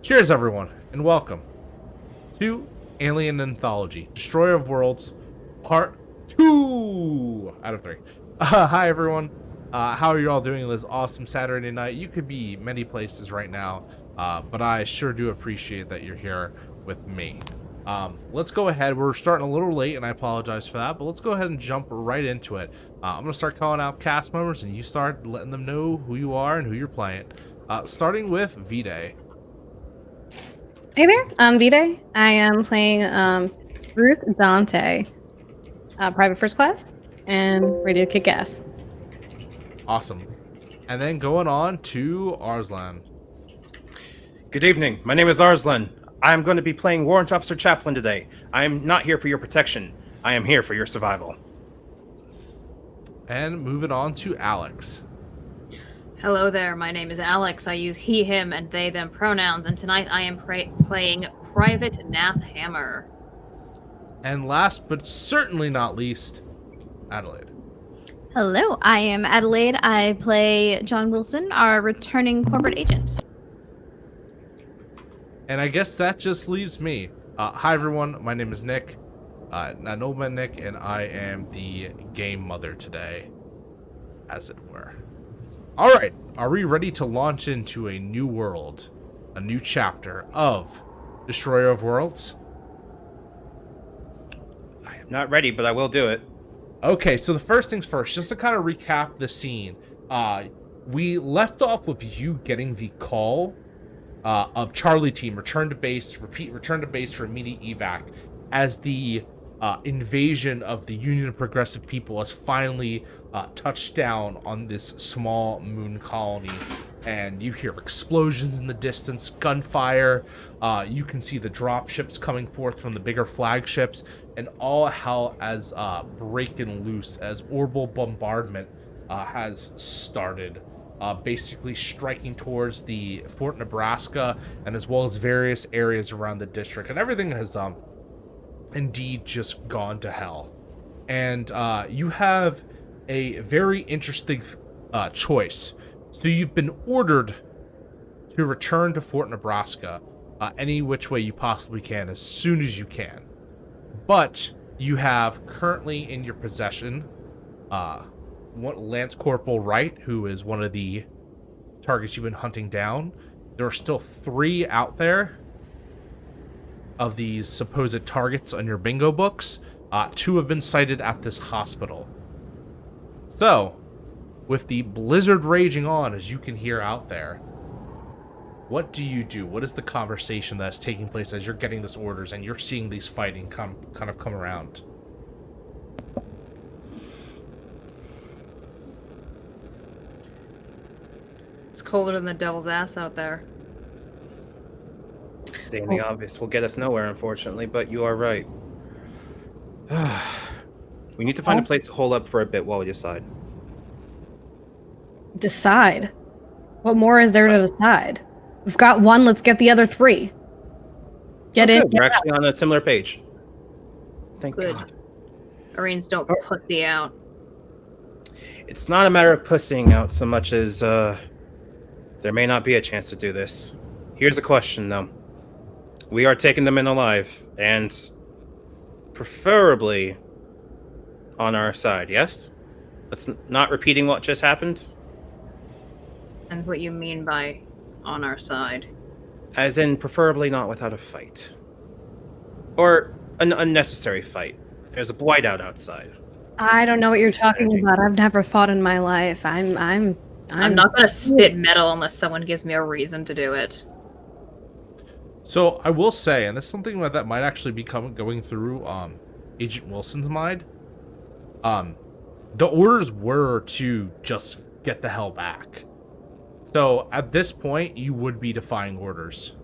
Cheers, everyone, and welcome to Alien Anthology, Destroyer of Worlds, Part 2 out of 3. Hi, everyone. How are you all doing this awesome Saturday night? You could be many places right now, but I sure do appreciate that you're here with me. Let's go ahead. We're starting a little late, and I apologize for that, but let's go ahead and jump right into it. I'm going to start calling out cast members, and you start letting them know who you are and who you're playing. Starting with Vide. Hey there, I'm Vide. I am playing Ruth Dante, private first class, and ready to kick ass. Awesome. And then going on to Arslan. Good evening. My name is Arslan. I'm going to be playing Warrant Officer Chaplain today. I am not here for your protection. I am here for your survival. And moving on to Alex. Hello there, my name is Alex. I use he, him, and they, them pronouns, and tonight I am playing Private Nath Hammer. And last but certainly not least, Adelaide. Hello, I am Adelaide. I play John Wilson, our returning corporate agent. And I guess that just leaves me. Hi everyone, my name is Nick, Nobleman Nick, and I am the game mother today, as it were. Alright, are we ready to launch into a new world, a new chapter of Destroyer of Worlds? I am not ready, but I will do it. Okay, so the first things first, just to kind of recap the scene, we left off with you getting the call of Charlie Team, return to base for immediate evac, as the invasion of the Union of Progressive People has finally touched down on this small moon colony. And you hear explosions in the distance, gunfire, you can see the drop ships coming forth from the bigger flagships, and all hell as breaking loose as orbital bombardment has started, basically striking towards the Fort Nebraska and as well as various areas around the district, and everything has indeed just gone to hell. And you have a very interesting choice. So you've been ordered to return to Fort Nebraska any which way you possibly can as soon as you can. But you have currently in your possession Lance Corporal Wright, who is one of the targets you've been hunting down. There are still 3 out there of these supposed targets on your bingo books. 2 have been sighted at this hospital. So, with the blizzard raging on, as you can hear out there, what do you do? What is the conversation that's taking place as you're getting these orders and you're seeing these fighting come around? It's colder than the devil's ass out there. Stating the obvious will get us nowhere, unfortunately, but you are right. We need to find a place to hole up for a bit while we decide. Decide? What more is there to decide? We've got 1, let's get the other 3. Get in. We're actually on a similar page. Thank Good. God. Marines don't pussy out. It's not a matter of pussying out so much as there may not be a chance to do this. Here's a question, though. We are taking them in alive, and preferably on our side, yes? Let's not repeating what just happened. And what you mean by on our side? As in, preferably not without a fight. Or an unnecessary fight. There's a whiteout outside. I don't know what you're talking about. I've never fought in my life. I'm not gonna spit metal unless someone gives me a reason to do it. So I will say, and this is something that might actually be going through Agent Wilson's mind. The orders were to just get the hell back. So at this point, you would be defying orders.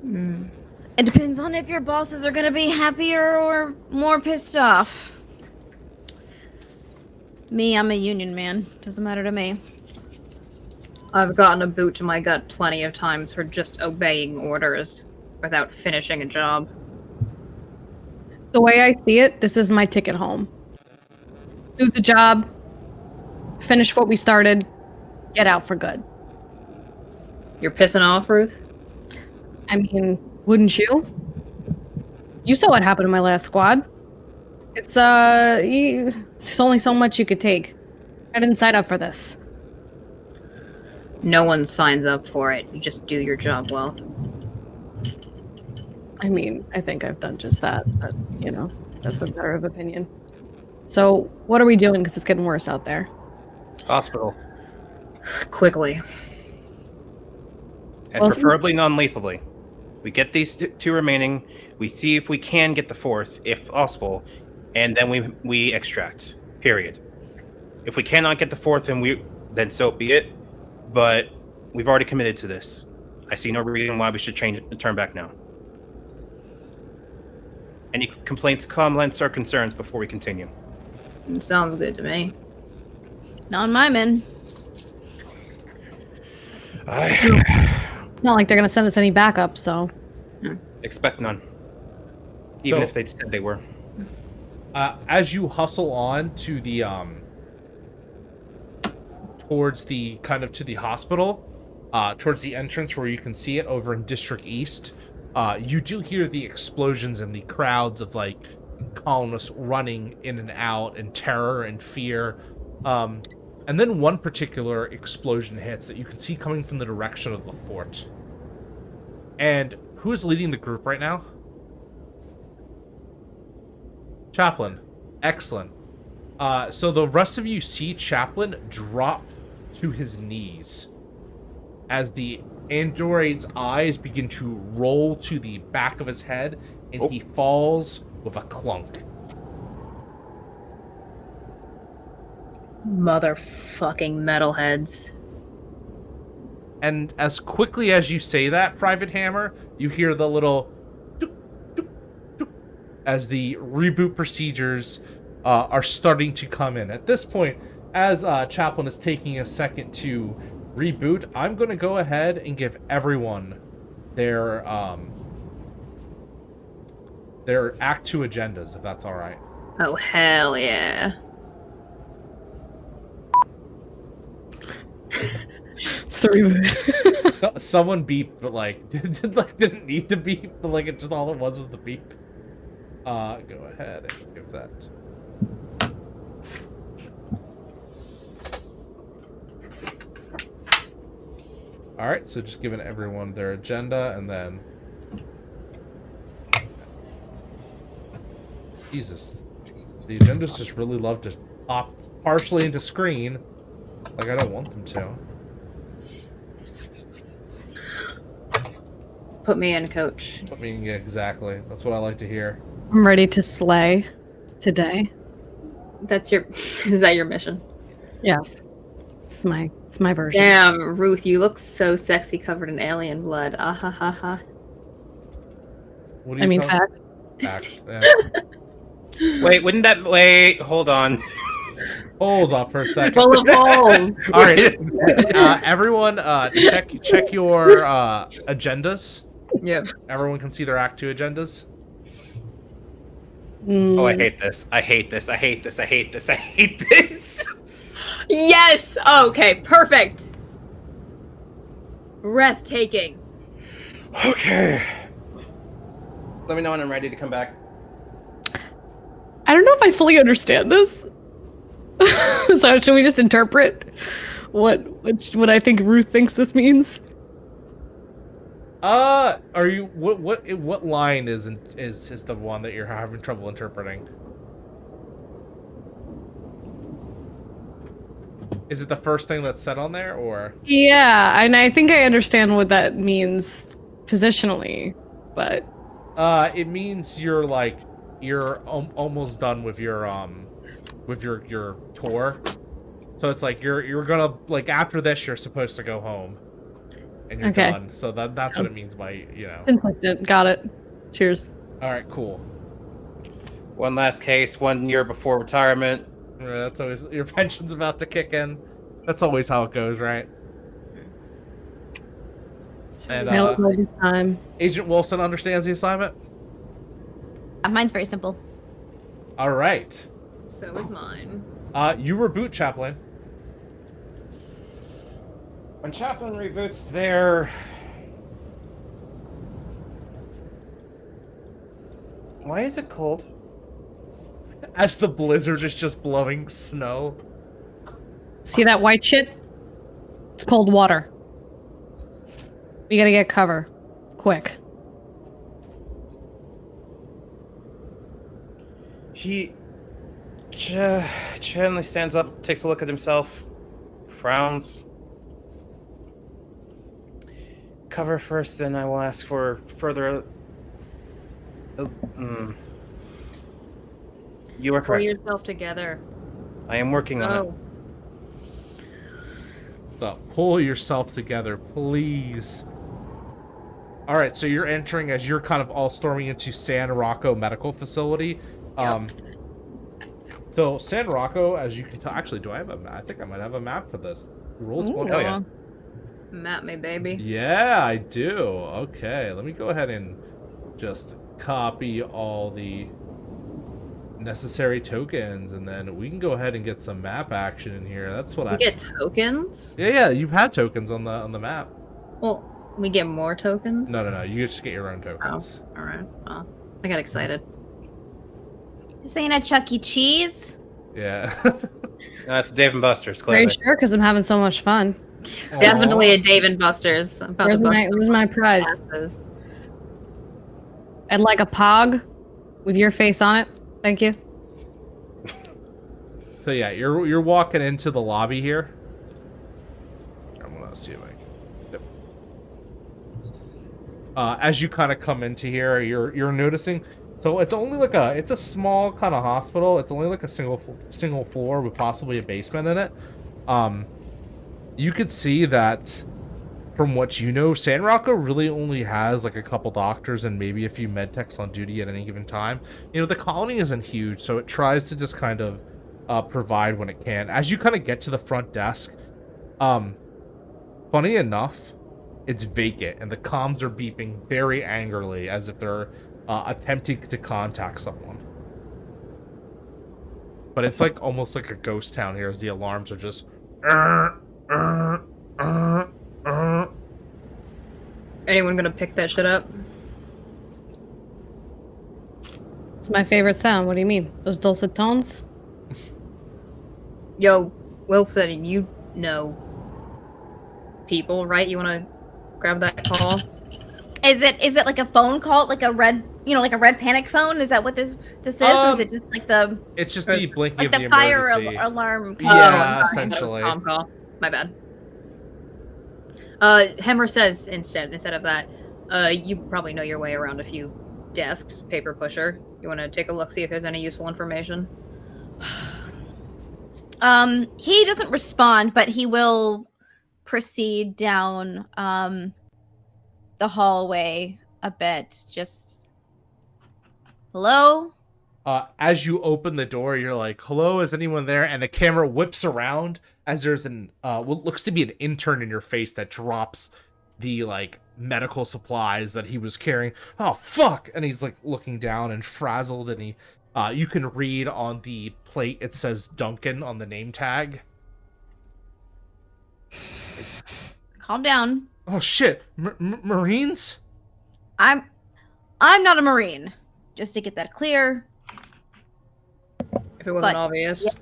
It depends on if your bosses are going to be happier or more pissed off. Me, I'm a union man. Doesn't matter to me. I've gotten a boot to my gut plenty of times for just obeying orders without finishing a job. The way I see it, this is my ticket home. Do the job, finish what we started, get out for good. You're pissing off, Ruth? I mean, wouldn't you? You saw what happened to my last squad. It's it's only so much you could take. I didn't sign up for this. No one signs up for it. You just do your job well. I mean, I think I've done just that, but, you know, that's a matter of opinion. So, what are we doing? Because it's getting worse out there. Hospital. Quickly. And Well, preferably non-lethally. We get these two remaining. We see if we can get the fourth, if possible, and then we extract. Period. If we cannot get the fourth, then so be it. But we've already committed to this. I see no reason why we should change it and turn back now. Any complaints, comments, or concerns before we continue? It sounds good to me. Not on my men. It's not like they're going to send us any backup, so... Expect none. Even So- if they said they were. As you hustle on to the towards the kind of to the hospital, towards the entrance where you can see it over in District East, you do hear the explosions and the crowds of like colonists running in and out in terror and fear. And then one particular explosion hits that you can see coming from the direction of the fort. And who is leading the group right now? Chaplain. Excellent. So the rest of you see Chaplain drop to his knees as the android's eyes begin to roll to the back of his head, and he falls with a clunk. Motherfucking metalheads. And as quickly as you say that, Private Hammer, you hear the little dook, dook, dook, as the reboot procedures are starting to come in. At this point, as Chaplain is taking a second to reboot, I'm going to go ahead and give everyone their Act 2 agendas, if that's all right. Oh, hell yeah. It's the reboot. Someone beeped, but didn't need to beep, but it just all it was the beep. Go ahead and give that. All right, so just giving everyone their agenda, and then Jesus, the agendas just really love to pop partially into screen, like I don't want them to. Put me in, coach. I mean, yeah, exactly. That's what I like to hear. I'm ready to slay today. That's your... Is that your mission? Yes. It's my version. Damn, Ruth, you look so sexy covered in alien blood. Ah ha ha ha. What do you call it? Facts. Facts. Yeah. Wait, hold on. Hold on for a second. Full of holes. All right, everyone, check your agendas. Yep. Everyone can see their Act 2 agendas. Oh, I hate this. I hate this. I hate this. I hate this. I hate this. Yes! Okay, perfect. Breathtaking. Okay. Let me know when I'm ready to come back. I don't know if I fully understand this. So should we just interpret what I think Ruth thinks this means? Are you what line is the one that you're having trouble interpreting? Is it the first thing that's said on there, or? Yeah, and I think I understand what that means positionally, but It means you're almost done with your tour. So it's like you're gonna after this you're supposed to go home, and you're done. So that's what it means by consistent. Got it. Cheers. All right, cool. One last case, 1 year before retirement. That's always your pension's about to kick in. That's always how it goes, right? And This time. Agent Wilson understands the assignment. Mine's very simple. All right. So is mine. You reboot Chaplain. When Chaplain reboots, their Why is it cold? As the blizzard is just blowing snow. See that white shit? It's cold water. We gotta get cover. Quick. He Chandler stands up, takes a look at himself, frowns. Cover first, then I will ask for further. You are Pull correct. yourself together. I am working on it. Oh, So pull yourself together, please. All right, so you're entering as you're kind of all storming into San Rocco Medical Facility. So San Rocco, as you can tell, actually, do I have a map? I think I might have a map for this. Roll 20. Oh, yeah. map me, baby. Yeah, I do. Okay, let me go ahead and just copy all the necessary tokens, and then we can go ahead and get some map action in here. That's what We get tokens? Yeah, you've had tokens on the map. Well, we get more tokens? No. You just get your own tokens. Oh, alright. Well, I got excited. This ain't a Chuck E. Cheese. Yeah. That's Dave and Buster's, Are clearly. you sure? Because I'm having so much fun. Definitely a Dave and Buster's. I'm about Where's to bust where's my prize? asses. I'd like a pog with your face on it. Thank you. So yeah, you're walking into the lobby here. I'm gonna see if I can. Yep. As you kind of come into here, you're noticing. So it's only like it's a small kind of hospital. It's only like a single floor with possibly a basement in it. You could see that from what you know, San Rocco really only has like a couple doctors and maybe a few med techs on duty at any given time. You know, the colony isn't huge, so it tries to just kind of provide when it can. As you kind of get to the front desk, funny enough, it's vacant and the comms are beeping very angrily as if they're attempting to contact someone. But it's like almost like a ghost town here, as the alarms are just Anyone gonna pick that shit up? It's my favorite sound. What do you mean? Those dulcet tones? Yo, Wilson, you know people, right? You wanna grab that call? Is it like a phone call, like a red, like a red panic phone? Is that what this is, or is it just like the it's just the blinking like of the the fire emergency. alarm call? Yeah, essentially. Phone call. My bad. Hemmer says instead of that, you probably know your way around a few desks, paper pusher. You want to take a look, see if there's any useful information? He doesn't respond, but he will proceed down the hallway a bit. Just hello? As you open the door, you're like, hello, is anyone there? And the camera whips around as there's an what looks to be an intern in your face that drops the like medical supplies that he was carrying. Oh fuck! And he's like looking down and frazzled, and he you can read on the plate it says Duncan on the name tag. Calm down. Oh shit! Marines? I'm not a Marine. Just to get that clear. If it wasn't But- obvious. Yeah.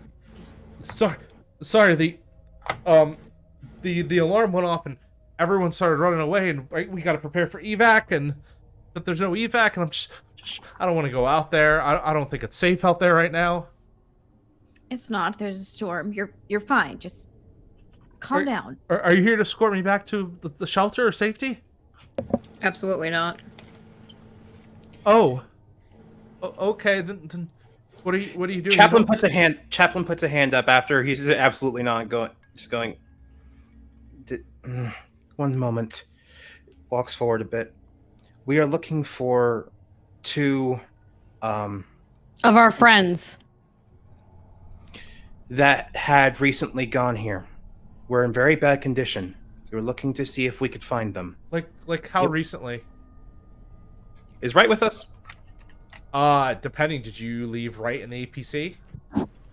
Sorry, the alarm went off and everyone started running away, and we got to prepare for evac, but there's no evac, and I'm just I don't want to go out there. I don't think it's safe out there right now. It's not. There's a storm. You're fine. Just calm down. Are you here to escort me back to the shelter or safety? Absolutely not. Oh, okay. Then what are you doing? Chaplain puts a hand up after he's absolutely not going. Just going. One moment. Walks forward a bit. We are looking for two Of our friends. that had recently gone here. We're in very bad condition. We were looking to see if we could find them. Like how recently? Is Right with us? Depending. Did you leave right in the APC?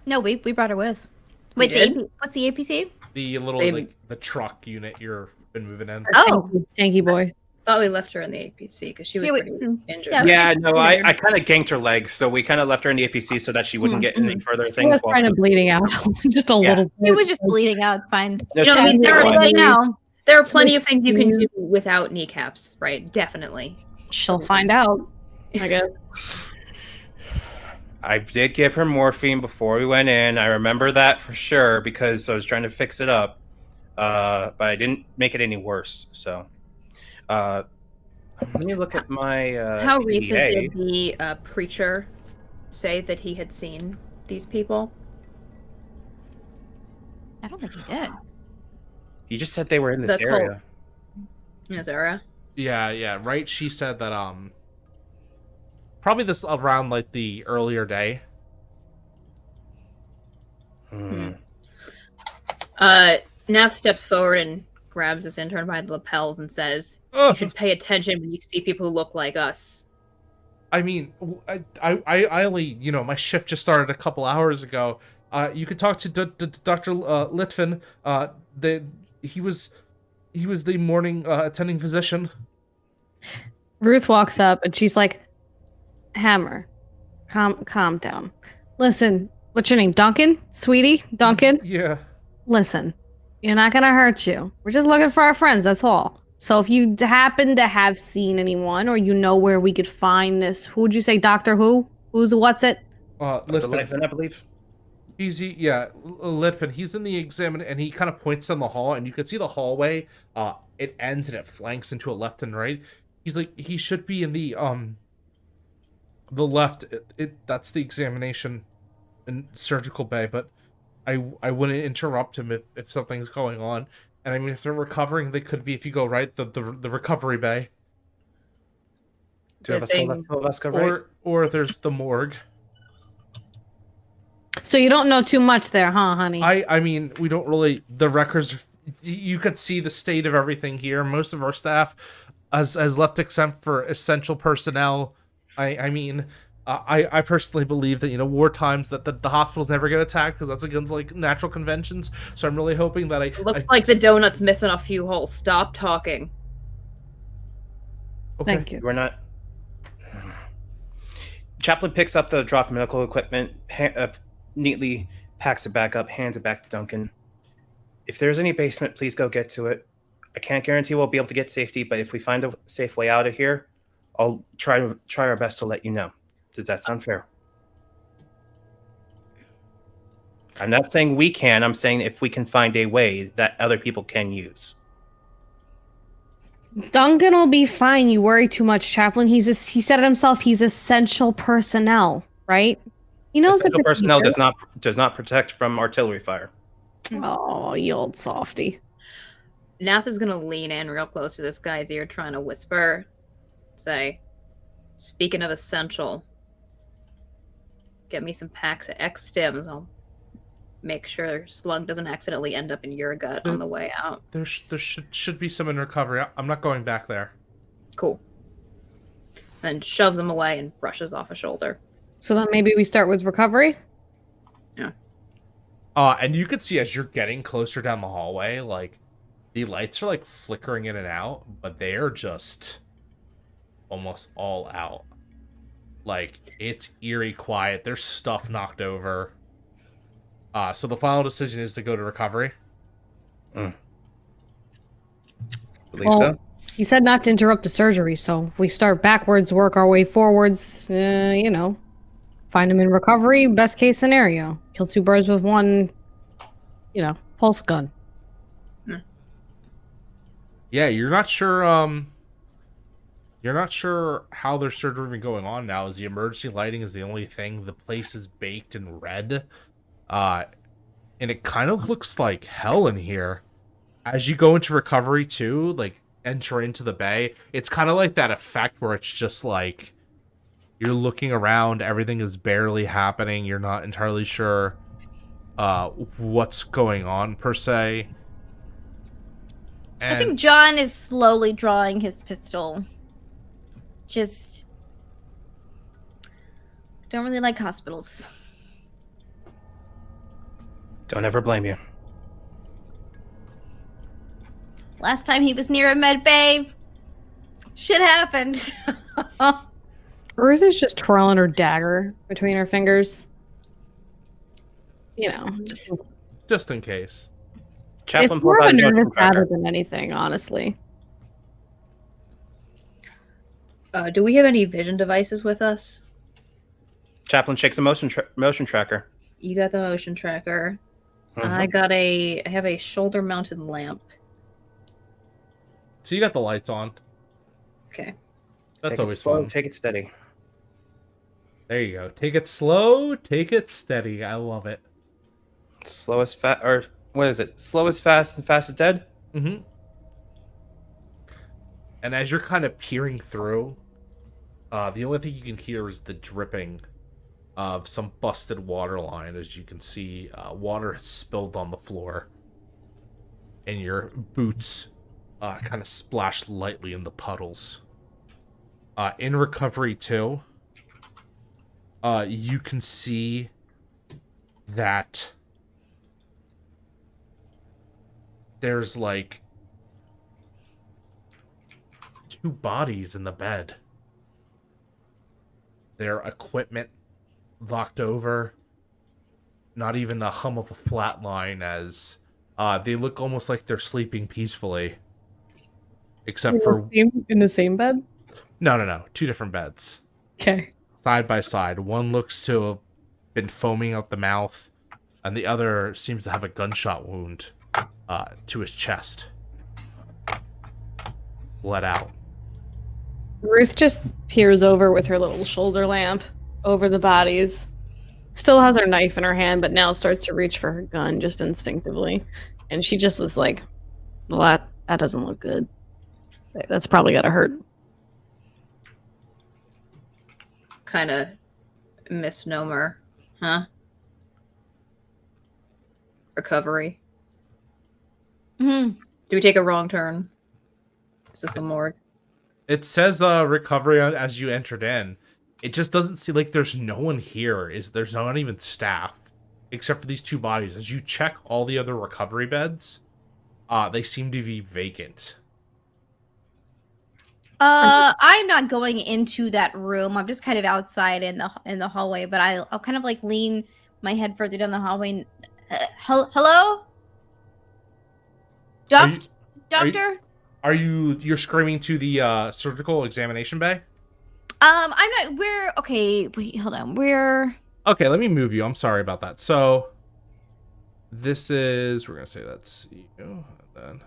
No, we brought her with. We Wait, did? what's the APC? The little They- like the truck unit you've been moving in. Oh. Tanky boy. thought we left her in the APC because she was pretty injured. Yeah, no, I kind of ganked her legs, so we kind of left her in the APC so that she wouldn't get any further She things. was kind of bleeding out, just a little bit. He was just bleeding out. Fine. No, You know, I mean, there are Smush plenty of things you can you. do without kneecaps, right? Definitely. She'll find out, I guess. I did give her morphine before we went in. I remember that for sure because I was trying to fix it up, but I didn't make it any worse. So, let me look at my. How recent PDA. did the preacher say that he had seen these people? I don't think he did. He just said they were in this The cult. area. In this area? Yeah, right. She said that probably this around like the earlier day. Nath steps forward and grabs this intern by the lapels and says, Ugh. "You should pay attention when you see people who look like us." I mean, I only, my shift just started a couple hours ago. You could talk to Dr. Litvin. He was the morning attending physician. Ruth walks up and she's like, Hammer, calm down. Listen, what's your name? Duncan? Sweetie? Duncan? Yeah. Listen, you're not gonna hurt you. We're just looking for our friends, that's all. So if you happen to have seen anyone or you know where we could find this, who would you say, Doctor Who? What's it? Litvin, I believe. Litvin. He's in the exam and he kind of points down the hall and you can see the hallway. It ends and it flanks into a left and right. He's like, he should be in the left. That's the examination and surgical bay, but I wouldn't interrupt him if something's going on. And I mean, if they're recovering, they could be, if you go right, the recovery bay. Two of us go right. Or there's the morgue. So you don't know too much there, huh, honey? I mean, we don't really, the records, you could see the state of everything here. Most of our staff has left except for essential personnel. I personally believe that, war times that the hospitals never get attacked because that's against like natural conventions. So I'm really hoping that It looks like the donut's missing a few holes. Stop talking. Okay. Thank you. We're not. Chaplain picks up the dropped medical equipment, neatly packs it back up, hands it back to Duncan. If there's any basement, please go get to it. I can't guarantee we'll be able to get safety, but if we find a safe way out of here, I'll try our best to let you know. Does that sound fair? I'm not saying we can. I'm saying if we can find a way that other people can use. Duncan will be fine. You worry too much, Chaplain. He said it himself. He's essential personnel, right? He knows Essential the personnel procedure. does not protect from artillery fire. Oh, you old softy. Nath is gonna lean in real close to this guy's ear, trying to whisper, say, "Speaking of essential, get me some packs of X-Stims. I'll make sure Slug doesn't accidentally end up in your gut on the way out." There should be some in recovery. I'm not going back there. Cool. Then shoves him away and brushes off a shoulder. So then maybe we start with recovery? Yeah. And you could see as you're getting closer down the hallway, like, the lights are, like, flickering in and out, but they are just almost all out. Like, it's eerie quiet. There's stuff knocked over. So the final decision is to go to recovery. Believe Well, so? He said not to interrupt the surgery, so if we start backwards, work our way forwards, find him in recovery, best case scenario. Kill two birds with one, pulse gun. Yeah, you're not sure how their surgery been going on now, as the emergency lighting is the only thing. The place is baked in red. And it kind of looks like hell in here. As you go into recovery too, like enter into the bay, it's kind of like that effect where it's just like you're looking around, everything is barely happening, you're not entirely sure what's going on per se. And I think John is slowly drawing his pistol. Just don't really like hospitals. Don't ever blame you. Last time he was near a med bay, Shit happened. Ruth is just twirling her dagger between her fingers. You know, Just in case. Chaplain it's more pulled of out a his motion nervous tracker. habit than anything, honestly. Do we have any vision devices with us? Chaplain shakes a motion tracker. You got the motion tracker. Mhm. I have a shoulder-mounted lamp. So you got the lights on. Okay. That's Take it always slow, fun. take it steady. There you go. Take it slow, take it steady. I love it. Slow as fast, or what is it? Slow as fast and fast as dead? Mm-hmm. And as you're kind of peering through, the only thing you can hear is the dripping of some busted water line. As you can see, water has spilled on the floor. And your boots kind of splash lightly in the puddles. In recovery, too, you can see that there's like 2 bodies in the bed. Their equipment knocked over. Not even a hum of a flat line, as they look almost like they're sleeping peacefully. Except for... In the same bed? No. 2 different beds. Okay. Side by side. One looks to have been foaming out the mouth, and the other seems to have a gunshot wound to his chest. Bled out. Ruth just peers over with her little shoulder lamp over the bodies. Still has her knife in her hand, but now starts to reach for her gun just instinctively. And she just is like, well, that doesn't look good. That's probably gotta hurt. Kind of misnomer, huh? Recovery. Hmm. Do we take a wrong turn? Is this the morgue? It says recovery as you entered in. It just doesn't seem like there's no one here. There's not even staff, except for these 2 bodies. As you check all the other recovery beds, they seem to be vacant. I'm not going into that room. I'm just kind of outside in the hallway, but I'll kind of like lean my head further down the hallway. Hello? Doctor? You're screaming to the surgical examination bay? I'm not. Okay, wait, hold on. Okay, let me move you. I'm sorry about that. So this is, we're gonna say that's you, and then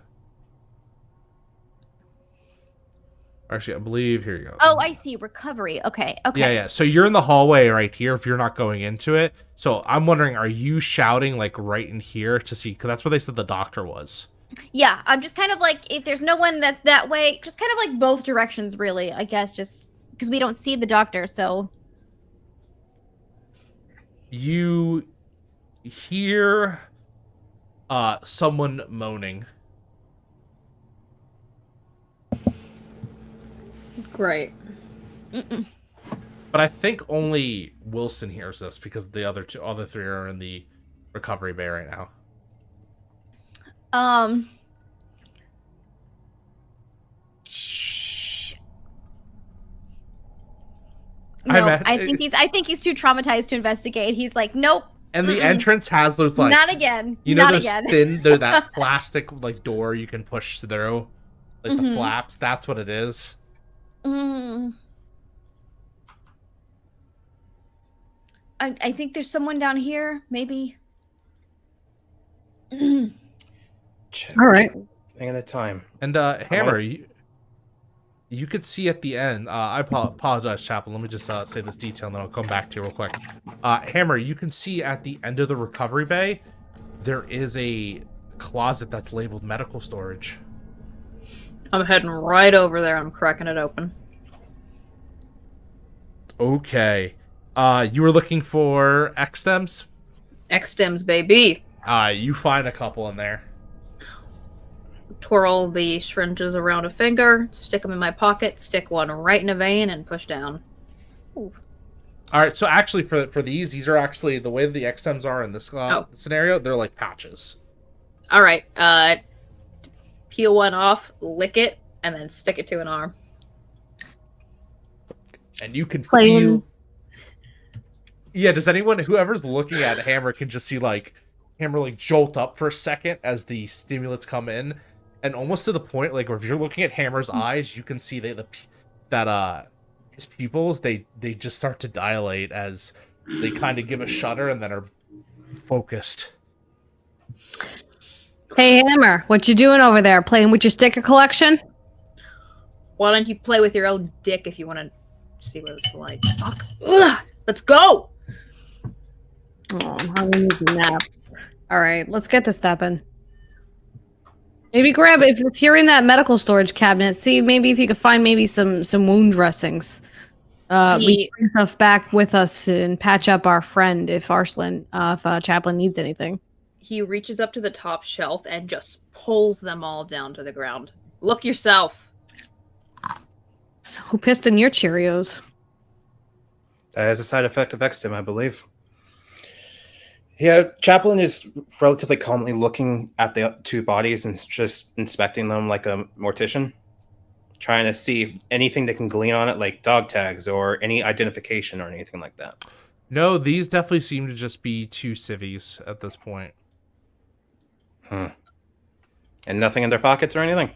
actually, I believe, here you go. Oh, I see. Recovery. Okay. Yeah. So you're in the hallway right here if you're not going into it. So I'm wondering, are you shouting like right in here to see? Because that's where they said the doctor was. Yeah, I'm just kind of like, if there's no one that's that way, just kind of like both directions, really, I guess, just because we don't see the doctor, so. You hear someone moaning. Great. But I think only Wilson hears this because the other 3 are in the recovery bay right now. No, I think he's too traumatized to investigate. He's like, nope. And the entrance has those like, not again. You know, not those again. thin, they're that plastic like door you can push through, like the flaps. That's what it is. I think there's someone down here, maybe. All right. Thing at a time. And Hammer, you could see at the end. I apologize, Chaplain. Let me just say this detail, and then I'll come back to you real quick. Hammer, you can see at the end of the recovery bay, there is a closet that's labeled medical storage. I'm heading right over there. I'm cracking it open. Okay. You were looking for X-Stems? X-Stems, baby. You find a couple in there. Twirl the syringes around a finger, stick them in my pocket, stick one right in a vein, and push down. Ooh. All right, so actually for these are actually, the way the X-Stems are in this scenario, they're like patches. All right, peel one off, lick it, and then stick it to an arm. And you can Playing. feel... Yeah, does anyone, whoever's looking at Hammer can just see, like, Hammer, like, jolt up for a second as the stimulants come in. And almost to the point, like, if you're looking at Hammer's eyes, you can see that his pupils, they just start to dilate as they kind of give a shudder and then are focused. Hey, Hammer, what you doing over there? Playing with your sticker collection? Why don't you play with your own dick if you want to see what it's like? Fuck. Ugh, let's go! Oh, I need a nap. All right, let's get to stepping. Maybe grab, if you're in that medical storage cabinet, see maybe if you could find maybe some wound dressings. We bring stuff back with us and patch up our friend if Arslan, if Chaplain needs anything. He reaches up to the top shelf and just pulls them all down to the ground. Look yourself. So who pissed in your Cheerios? That is a side effect of Extim, I believe. Yeah, Chaplain is relatively calmly looking at the two bodies and just inspecting them like a mortician, trying to see if anything they can glean on it, like dog tags or any identification or anything like that. No, these definitely seem to just be two civvies at this point. And nothing in their pockets or anything?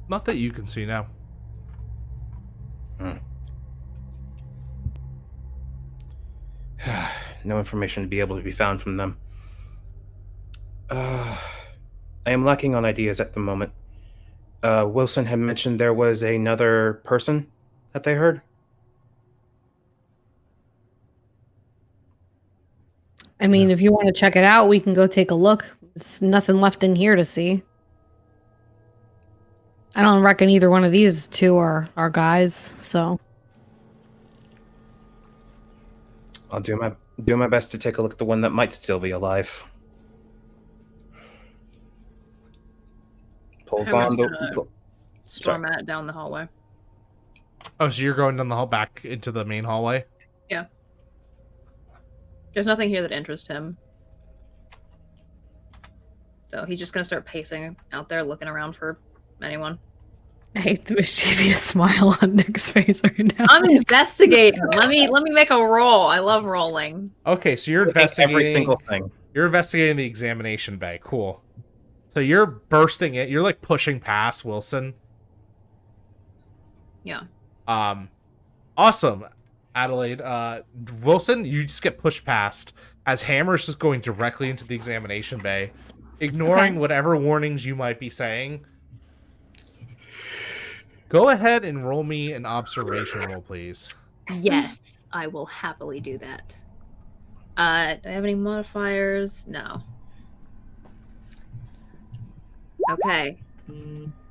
Not that you can see now. No information to be able to be found from them. I am lacking on ideas at the moment. Wilson had mentioned there was another person that they heard. I mean, if you want to check it out, we can go take a look. There's nothing left in here to see. I don't reckon either one of these two are guys, so... I'll do my best to take a look at the one that might still be alive. Pulls on the storm at down the hallway. Oh, so you're going down the hall back into the main hallway? Yeah. There's nothing here that interests him. So he's just gonna start pacing out there, looking around for anyone. I hate the mischievous smile on Nick's face right now. I'm investigating. Let me make a roll. I love rolling. Okay, so you're investigating every single thing. You're investigating the examination bay. Cool. So you're bursting it. You're like pushing past Wilson. Yeah. Awesome, Adelaide. Wilson, you just get pushed past as Hammer's just going directly into the examination bay, ignoring whatever warnings you might be saying. Go ahead and roll me an observation roll, please. Yes, I will happily do that. Do I have any modifiers? No. Okay.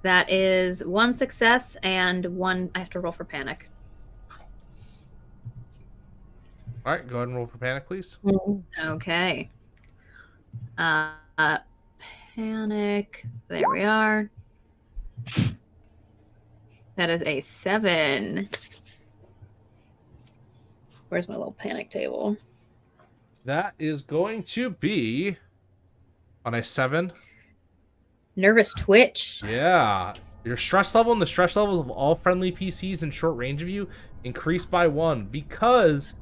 That is 1 success and 1... I have to roll for panic. All right, go ahead and roll for panic, please. Okay. Panic. There we are. That is a 7. Where's my little panic table? That is going to be on a 7. Nervous twitch. Yeah. Your stress level and the stress levels of all friendly PCs in short range of you increase by 1 because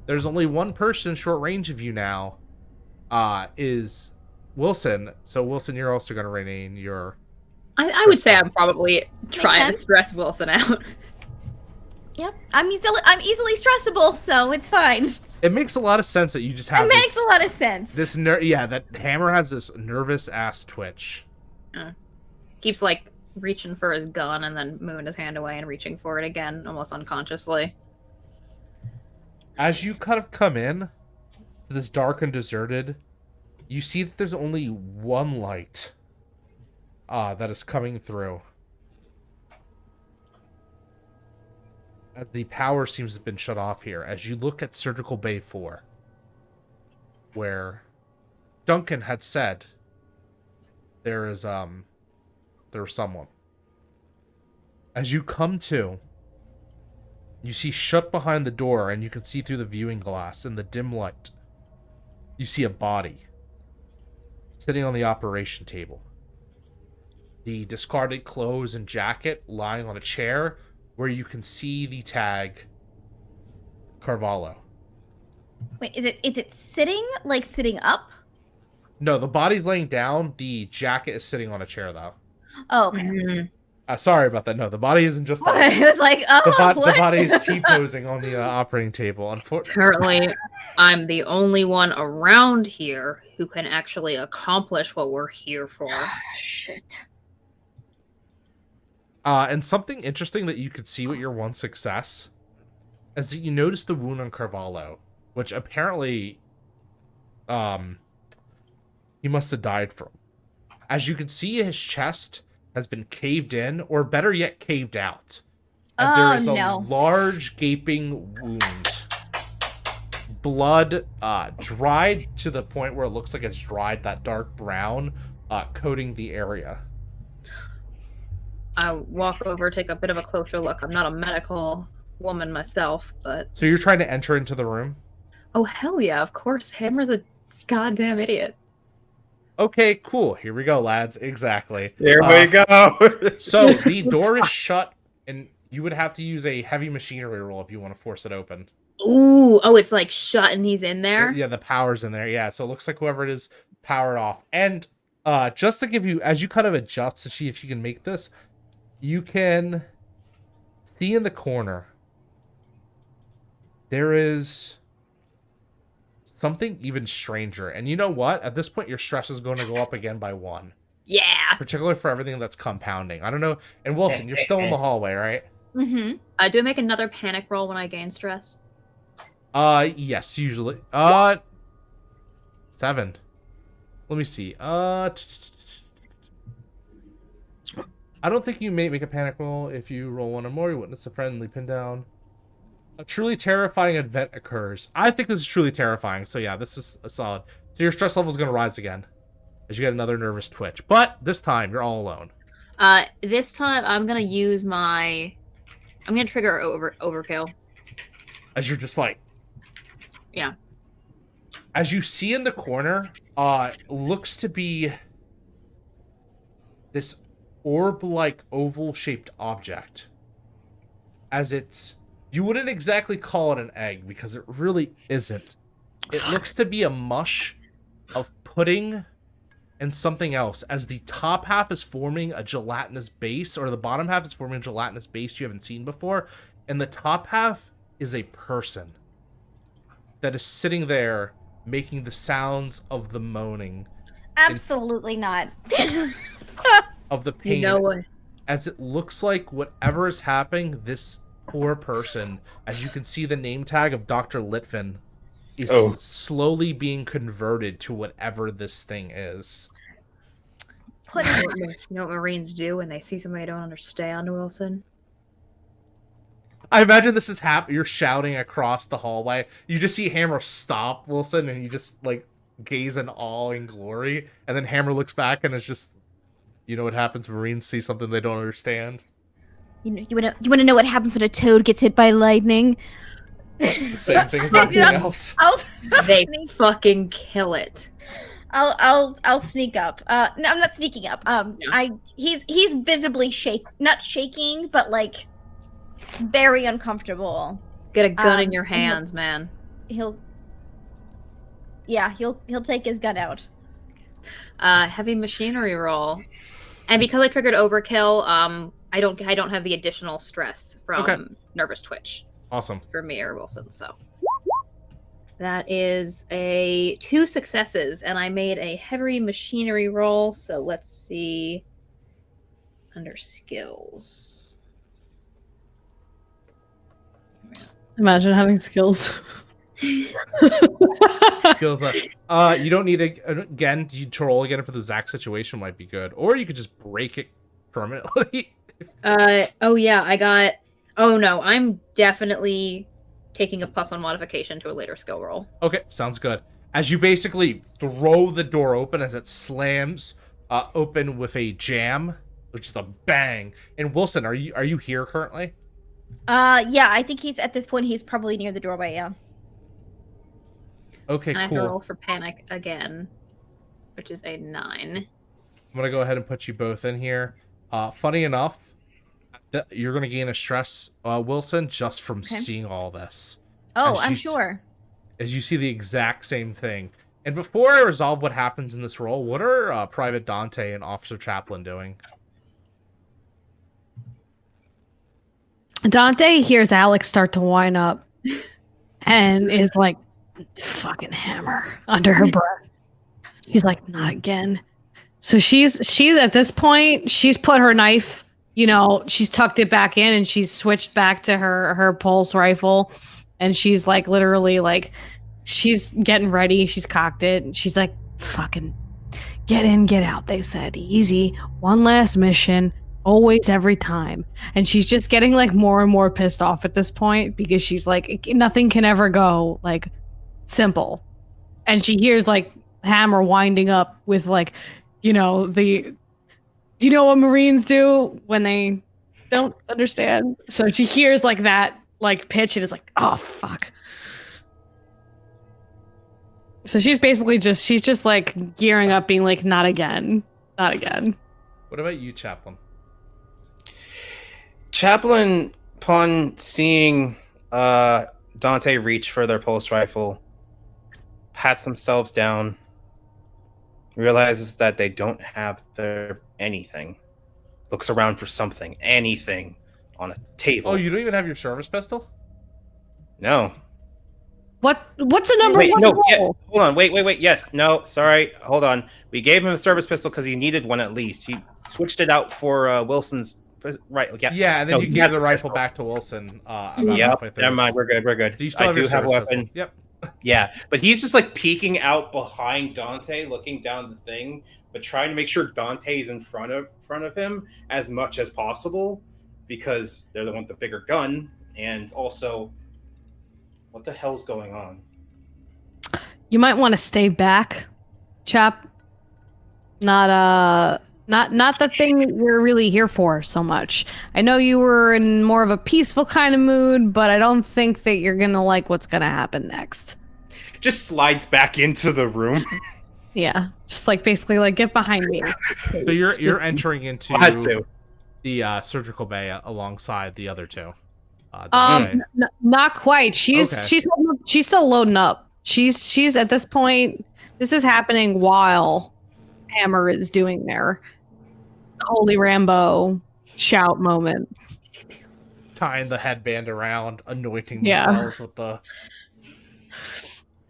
there's only one person in short range of you now. Is Wilson. So Wilson, you're also going to regain your... I would say I'm probably trying to stress Wilson out. Yep, I'm easily stressable, so it's fine. It makes a lot of sense that you just have. It makes a lot of sense. That Hammer has this nervous ass twitch. Keeps like reaching for his gun and then moving his hand away and reaching for it again, almost unconsciously. As you kind of come in to this dark and deserted, you see that there's only one light that is coming through. The power seems to have been shut off here. As you look at Surgical Bay 4, where Duncan had said there is someone. As you come to, you see shut behind the door, and you can see through the viewing glass in the dim light. You see a body sitting on the operation table. The discarded clothes and jacket lying on a chair where you can see the tag Carvalho. Wait, is it sitting, like sitting up? No, the body's laying down. The jacket is sitting on a chair, though. Oh, okay. Mhm. Sorry about that. No, the body isn't just I like... was like, oh, The what? body's T-posing on the operating table. Unfortunately, Apparently, I'm the only one around here who can actually accomplish what we're here for. Shit. and something interesting that you could see with your one success is that you notice the wound on Carvalho, which apparently, he must have died from. As you can see, his chest has been caved in, or better yet, caved out. As there is a large gaping wound. Blood dried to the point where it looks like it's dried, that dark brown, coating the area. I walk over, take a bit of a closer look. I'm not a medical woman myself, but... So you're trying to enter into the room? Oh, hell yeah, of course. Hammer's a goddamn idiot. Okay, cool. Here we go, lads. Exactly. There we go. So the door is shut, and you would have to use a heavy machinery roll if you want to force it open. Ooh, oh, it's like shut and he's in there? Yeah, the power's in there. Yeah, so it looks like whoever it is powered off. And just to give you, as you kind of adjust to see if you can make this, you can see in the corner there is something even stranger. And you know what? At this point, your stress is going to go up again by 1. Yeah. Particularly for everything that's compounding. I don't know. And Wilson, you're still in the hallway, right? Mm-hmm. Do I make another panic roll when I gain stress? Yes, usually. 7. Let me see. I don't think you may make a panic roll if you roll 1 or more. You witness a friendly pin down. A truly terrifying event occurs. I think this is truly terrifying. So yeah, this is a solid. So your stress level is going to rise again as you get another nervous twitch. But this time, you're all alone. This time I'm going to use my... I'm going to trigger overkill. As you're just like... Yeah. As you see in the corner, looks to be this orb-like oval-shaped object. As it's... You wouldn't exactly call it an egg, because it really isn't. It looks to be a mush of pudding and something else, as the top half is forming a gelatinous base, or the bottom half is forming a gelatinous base you haven't seen before, and the top half is a person that is sitting there making the sounds of the moaning. Absolutely not. Of the pain. You know what? As it looks like whatever is happening, this poor person, as you can see the name tag of Dr. Litvin, is slowly being converted to whatever this thing is. You know what Marines do when they see something they don't understand, Wilson? I imagine this is you're shouting across the hallway. You just see Hammer stop, Wilson, and you just, like, gaze in awe and glory. And then Hammer looks back and is just... You know what happens when Marines see something they don't understand? You want to know what happens when a toad gets hit by lightning? The same thing as everything else. They fucking kill it. I'll sneak up. No, I'm not sneaking up. No. He's visibly not shaking, but like very uncomfortable. Get a gun in your hands, man. He'll take his gun out. Heavy machinery roll, and because I triggered overkill, I don't have the additional stress from nervous twitch. Awesome. For me or Wilson, so that is 2 successes, and I made a heavy machinery roll. So let's see under skills. Imagine having skills. Skills up. You don't need again. To roll again for the Zack situation might be good, or you could just break it permanently. Oh yeah, I got. Oh no, I'm definitely taking a +1 modification to a later skill roll. Okay, sounds good. As you basically throw the door open, as it slams open with a jam, which is a bang. And Wilson, are you here currently? Yeah, I think he's at this point. He's probably near the doorway. Yeah. Okay, and I have cool. to roll for panic again, which is a 9. I'm gonna go ahead and put you both in here. Funny enough, at You're going to gain a stress, Wilson, just from Okay. seeing all this. Oh, As I'm you sure. As you see the exact same thing. And before I resolve what happens in this role, what are Private Dante and Officer Chaplain doing? Dante hears Alex start to whine up and is like, fucking hammer under her breath. She's like, not again. So she's at this point, she's put her knife, she's tucked it back in and she's switched back to her pulse rifle. And she's like, literally, like, she's getting ready. She's cocked it. And she's like, fucking get in, get out. They said easy. One last mission. Always, every time. And she's just getting like more and more pissed off at this point because she's like, nothing can ever go like simple. And she hears like Hammer winding up with like, do you know what Marines do when they don't understand? So she hears like that like pitch and it's like, oh fuck. So she's basically she's just like gearing up, being like, not again. Not again. What about you, Chaplain? Chaplain, upon seeing Dante reach for their pulse rifle, pats themselves down, realizes that they don't have their anything, looks around for something, anything on a table. Oh, you don't even have your service pistol? No. What's the number Wait, one no, role? yeah, hold on, wait, yes, no, sorry, hold on. We gave him a service pistol because he needed one at least. He switched it out for Wilson's right. Yeah, and then you he gave has the rifle pistol. back to Wilson. Yep, never mind, we're good. Do you still I have do your have a service weapon. pistol? Yep. Yeah, but he's just like peeking out behind Dante, looking down the thing, but trying to make sure Dante's in front of him as much as possible, because they're the one with the bigger gun, and also, what the hell's going on? You might want to stay back, chap. Not the thing that you're really here for so much. I know you were in more of a peaceful kind of mood, but I don't think that you're gonna like what's gonna happen next. Just slides back into the room. Yeah, just like basically like get behind me. So you're entering into Had to. the surgical bay alongside the other two. Dante. Not quite. She's still loading up. She's at this point. This is happening while Hammer is doing their Holy Rambo shout moment. Tying the headband around, anointing themselves with the...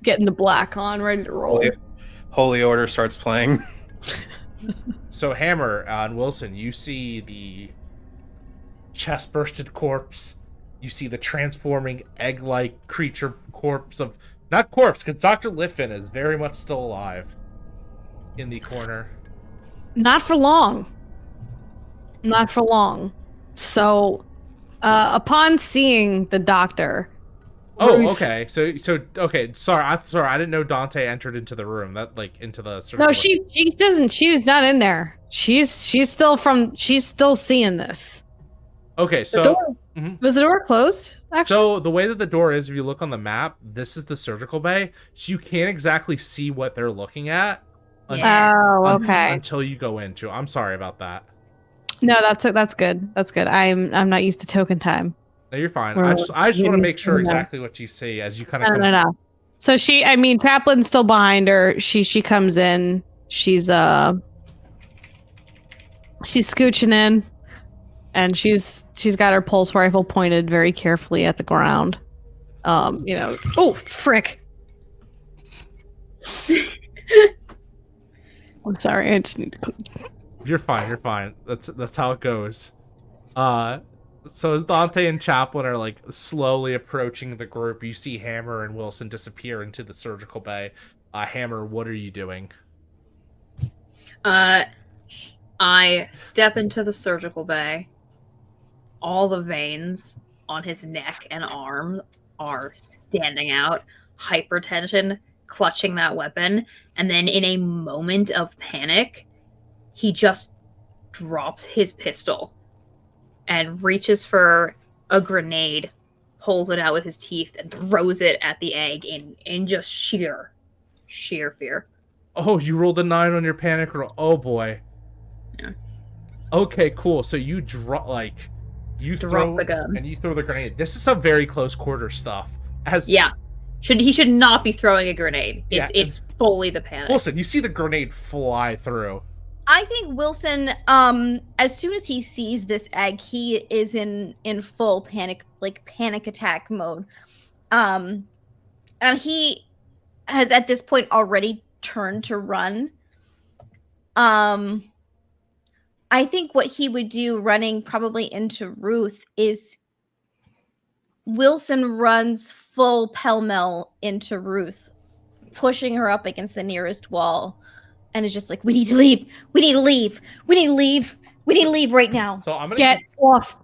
Getting the black on, ready to roll. Holy Order starts playing. So Hammer and Wilson, you see the chest-bursted corpse. You see the transforming egg-like creature corpse of... Not corpse, because Dr. Litvin is very much still alive in the corner. Not for long. Not for long. So, upon seeing the doctor... Oh, okay. So okay. Sorry, I didn't know Dante entered into the room. That like into the circle. No, she doesn't. She's not in there. She's still seeing this. Okay, so Was the door closed? Actually, so the way that the door is, if you look on the map, this is the surgical bay, so you can't exactly see what they're looking at. Until you go into. I'm sorry about that. No, that's good. That's good. I'm not used to token time. No, you're fine. I just want to make sure exactly what you see as you kind of. No. So Chaplain's still behind her. She comes in. She's scooching in, and she's got her pulse rifle pointed very carefully at the ground. Oh frick! I'm sorry. I just need to. You're fine. That's how it goes. So as Dante and Chaplain are like slowly approaching the group, you see Hammer and Wilson disappear into the surgical bay. Hammer, what are you doing? I step into the surgical bay. All the veins on his neck and arm are standing out. Hypertension, clutching that weapon. And then in a moment of panic, he just drops his pistol and reaches for a grenade, pulls it out with his teeth, and throws it at the egg in just sheer fear. Oh, you rolled a 9 on your panic roll. Oh boy. Yeah. Okay, cool. So you you Drop throw the gun. and you throw the grenade. This is some very close quarter stuff. Yeah. He should not be throwing a grenade. Yeah, It's fully the panic. Wilson, you see the grenade fly through. I think Wilson, as soon as he sees this egg, he is in full panic attack mode. And he has at this point already turned to run. I think what he would do running probably into Ruth is Wilson runs full pell-mell into Ruth, pushing her up against the nearest wall, and is just like, we need to leave. We need to leave. We need to leave. We need to leave right now. So I'm gonna Get off.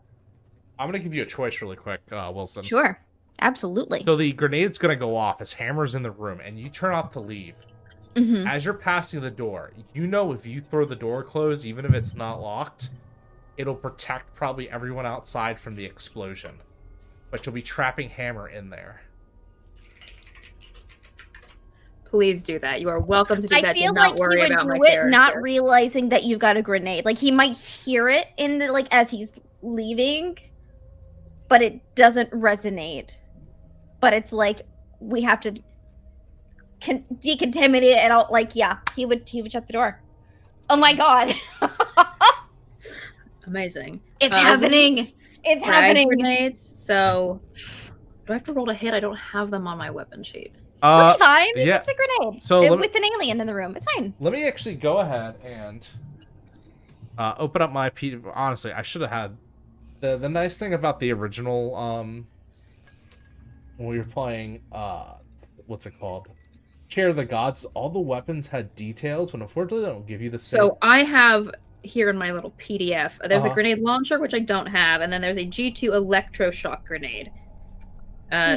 I'm gonna give you a choice really quick, Wilson. Sure. Absolutely. So the grenade's gonna go off as Hammer's in the room, and you turn off to leave. Mhm. As you're passing the door, you know if you throw the door closed, even if it's not locked, it'll protect probably everyone outside from the explosion. But you'll be trapping Hammer in there. Please do that. You are welcome to do I that. feel Do not like worry he would about my do it character. not realizing that you've got a grenade. Like he might hear it in the as he's leaving, but it doesn't resonate. But it's like we have to decontaminate it and all. Like he would shut the door. Oh my god! Amazing. It's happening. It's Frag happening. grenades. So, do I have to roll to hit? I don't have them on my weapon sheet. It'll be fine. It's yeah. just a grenade. So let me- with an alien in the room, it's fine. Let me actually go ahead and open up my P. Honestly, I should have had the nice thing about the original when we were playing what's it called? Chair of the Gods. All the weapons had details, but unfortunately, they don't give you the same. So I have here in my little PDF. There's Uh-huh. a grenade launcher, which I don't have, and then there's a G2 electroshock grenade.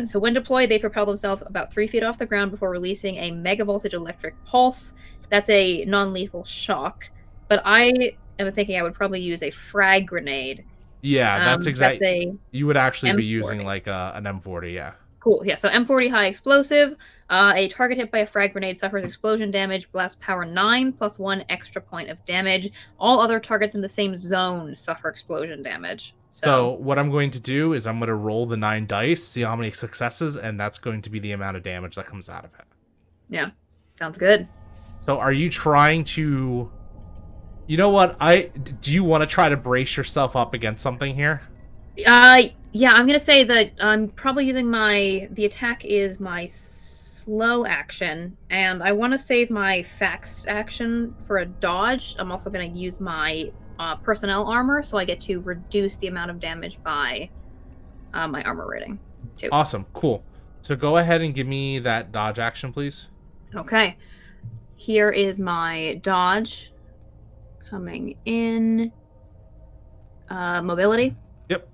So when deployed, they propel themselves about 3 feet off the ground before releasing a megavoltage electric pulse. That's a non-lethal shock. But I am thinking I would probably use a frag grenade. Yeah, that's exactly. That's You would actually be M40. using like an M40, yeah. Cool. Yeah. So M40 high explosive. A target hit by a frag grenade suffers explosion damage. Blast power 9 plus 1 extra point of damage. All other targets in the same zone suffer explosion damage. So what I'm going to do is I'm going to roll the 9 dice, see how many successes, and that's going to be the amount of damage that comes out of it. Yeah, sounds good. So are you trying to... You know what? Do you want to try to brace yourself up against something here? Yeah, I'm gonna say that I'm probably using the attack is my slow action, and I want to save my fast action for a dodge. I'm also gonna use my personnel armor, so I get to reduce the amount of damage by my armor rating too. Awesome, cool. So go ahead and give me that dodge action, please. Okay, here is my dodge coming in. Mobility. Yep.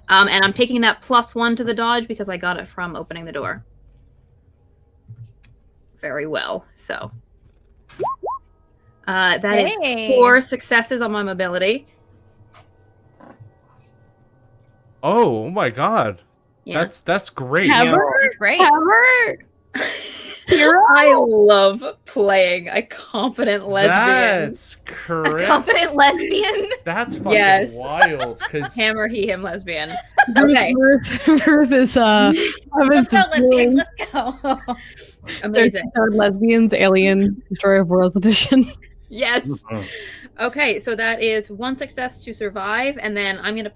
And I'm taking that +1 to the dodge because I got it from opening the door. Very well. So that is Hey. 4 successes on my mobility. Oh my god. Yeah. That's great. Hammer? It's great. Hammer? Hero? I love playing a confident lesbian. That's A correct. confident lesbian. That's fucking Yes. wild. Cause Hammer, he, him, lesbian. Okay. Ruth is Let's go, lesbians. Let's go. Amazing. Third lesbians, alien, destroyer of worlds edition. Yes. Okay, so that is 1 success to survive, and then I'm gonna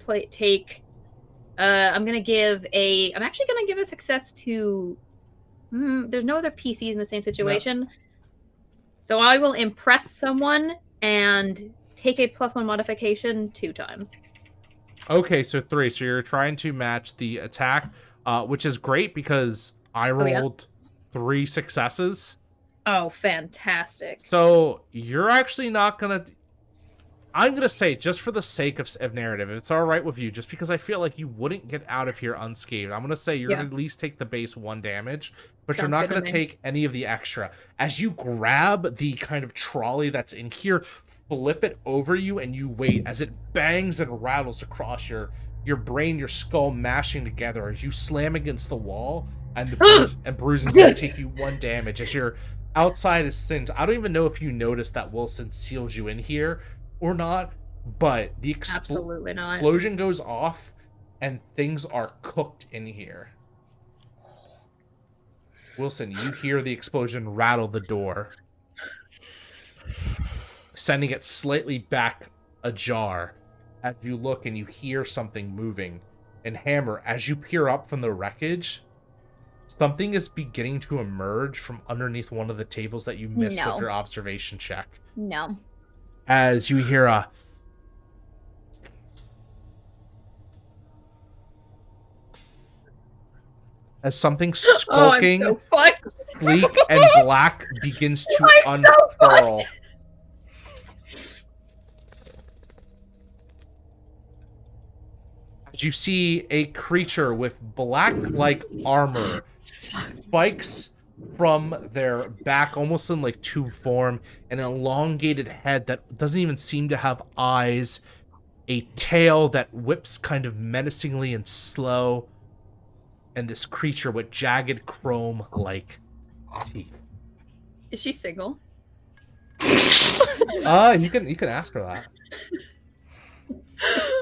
I'm actually gonna give a success to. There's no other PCs in the same situation, so I will impress someone and take a +1 modification 2 times. Okay, so 3. So you're trying to match the attack, which is great because I rolled 3 successes. Oh, fantastic! So you're actually not gonna. I'm gonna say, just for the sake of narrative, if it's all right with you, just because I feel like you wouldn't get out of here unscathed, I'm gonna say you're gonna at least take the base 1 damage, but you're Sounds not good gonna to me. take any of the extra. As you grab the kind of trolley that's in here, flip it over you, and you wait as it bangs and rattles across your brain, your skull mashing together as you slam against the wall, and the bruising's gonna take you 1 damage as your outside is singed. I don't even know if you noticed that Wilson seals you in here or not, but the Absolutely not. explosion goes off, and things are cooked in here. Wilson, you hear the explosion rattle the door, sending it slightly back ajar as you look and you hear something moving. And Hammer, as you peer up from the wreckage, something is beginning to emerge from underneath one of the tables that you missed with your observation check. No. As you hear a... As something skulking, Oh, I'm so fucked. sleek, and black begins to I'm so unfurl. As you see a creature with black-like armor, spikes from their back, almost in like tube form, an elongated head that doesn't even seem to have eyes, a tail that whips kind of menacingly and slow, and this creature with jagged chrome-like teeth. Is she single? You can ask her that.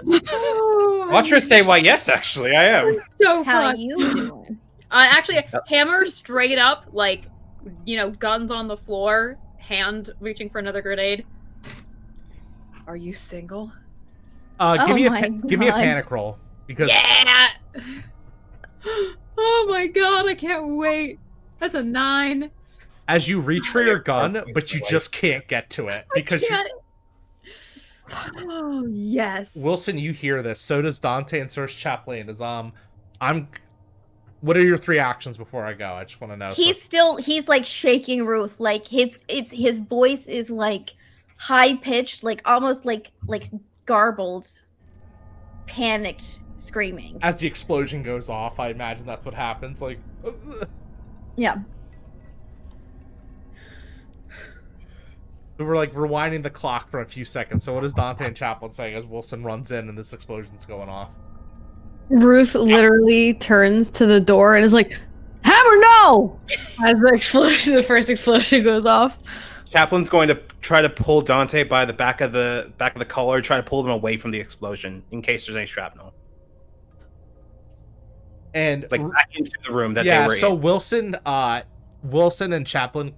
Watch her say, "Why, yes, actually, I am." So How fucked. you doing? Actually, Hammer straight up, like, guns on the floor, hand reaching for another grenade. Are you single? Give me a my give me a God. panic roll because Yeah! Oh my god, I can't wait. That's a 9. as you reach for your gun, but you just can't get to it because you, Oh yes. Wilson, you hear this. So does Dante and Source Chaplain. What are your 3 actions before I go? I just want to know. He's like shaking Ruth, like his voice is like high pitched, like almost like garbled, panicked screaming. As the explosion goes off, I imagine that's what happens. Like, Yeah. so we're like rewinding the clock for a few seconds. So what is Dante and Chaplain saying as Wilson runs in and this explosion's going off? Ruth literally turns to the door and is like, "Hammer, no!" As the first explosion goes off. Chaplain's going to try to pull Dante by the back of the collar, try to pull him away from the explosion in case there's any shrapnel. And Like back into the room that they were so in. Wilson and Chaplain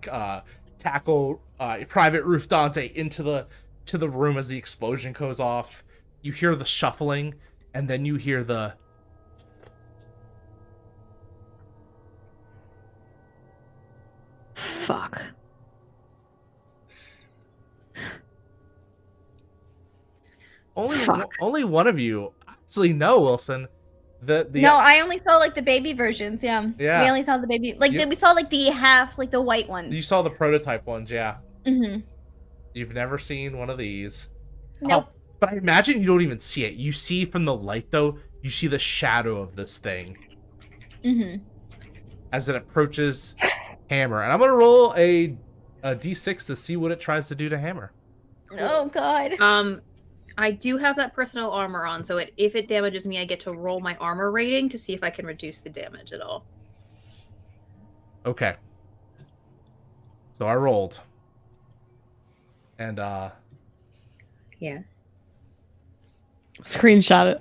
tackle Private Ruth Dante into the room as the explosion goes off. You hear the shuffling, and then you hear the Fuck. only one of you actually know, Wilson. No, I only saw like the baby versions. Yeah. Yeah. We only saw the baby, You- we saw like the half, like the white ones. You saw the prototype ones, yeah. Mm-hmm. You've never seen one of these. Nope. Oh, but I imagine you don't even see it. You see from the light, though, you see the shadow of this thing Mm-hmm. as it approaches Hammer. And I'm going to roll a d6 to see what it tries to do to Hammer. Oh God. I do have that personnel armor on, so if it damages me, I get to roll my armor rating to see if I can reduce the damage at all. Okay. So I rolled. And, Yeah. Screenshot it.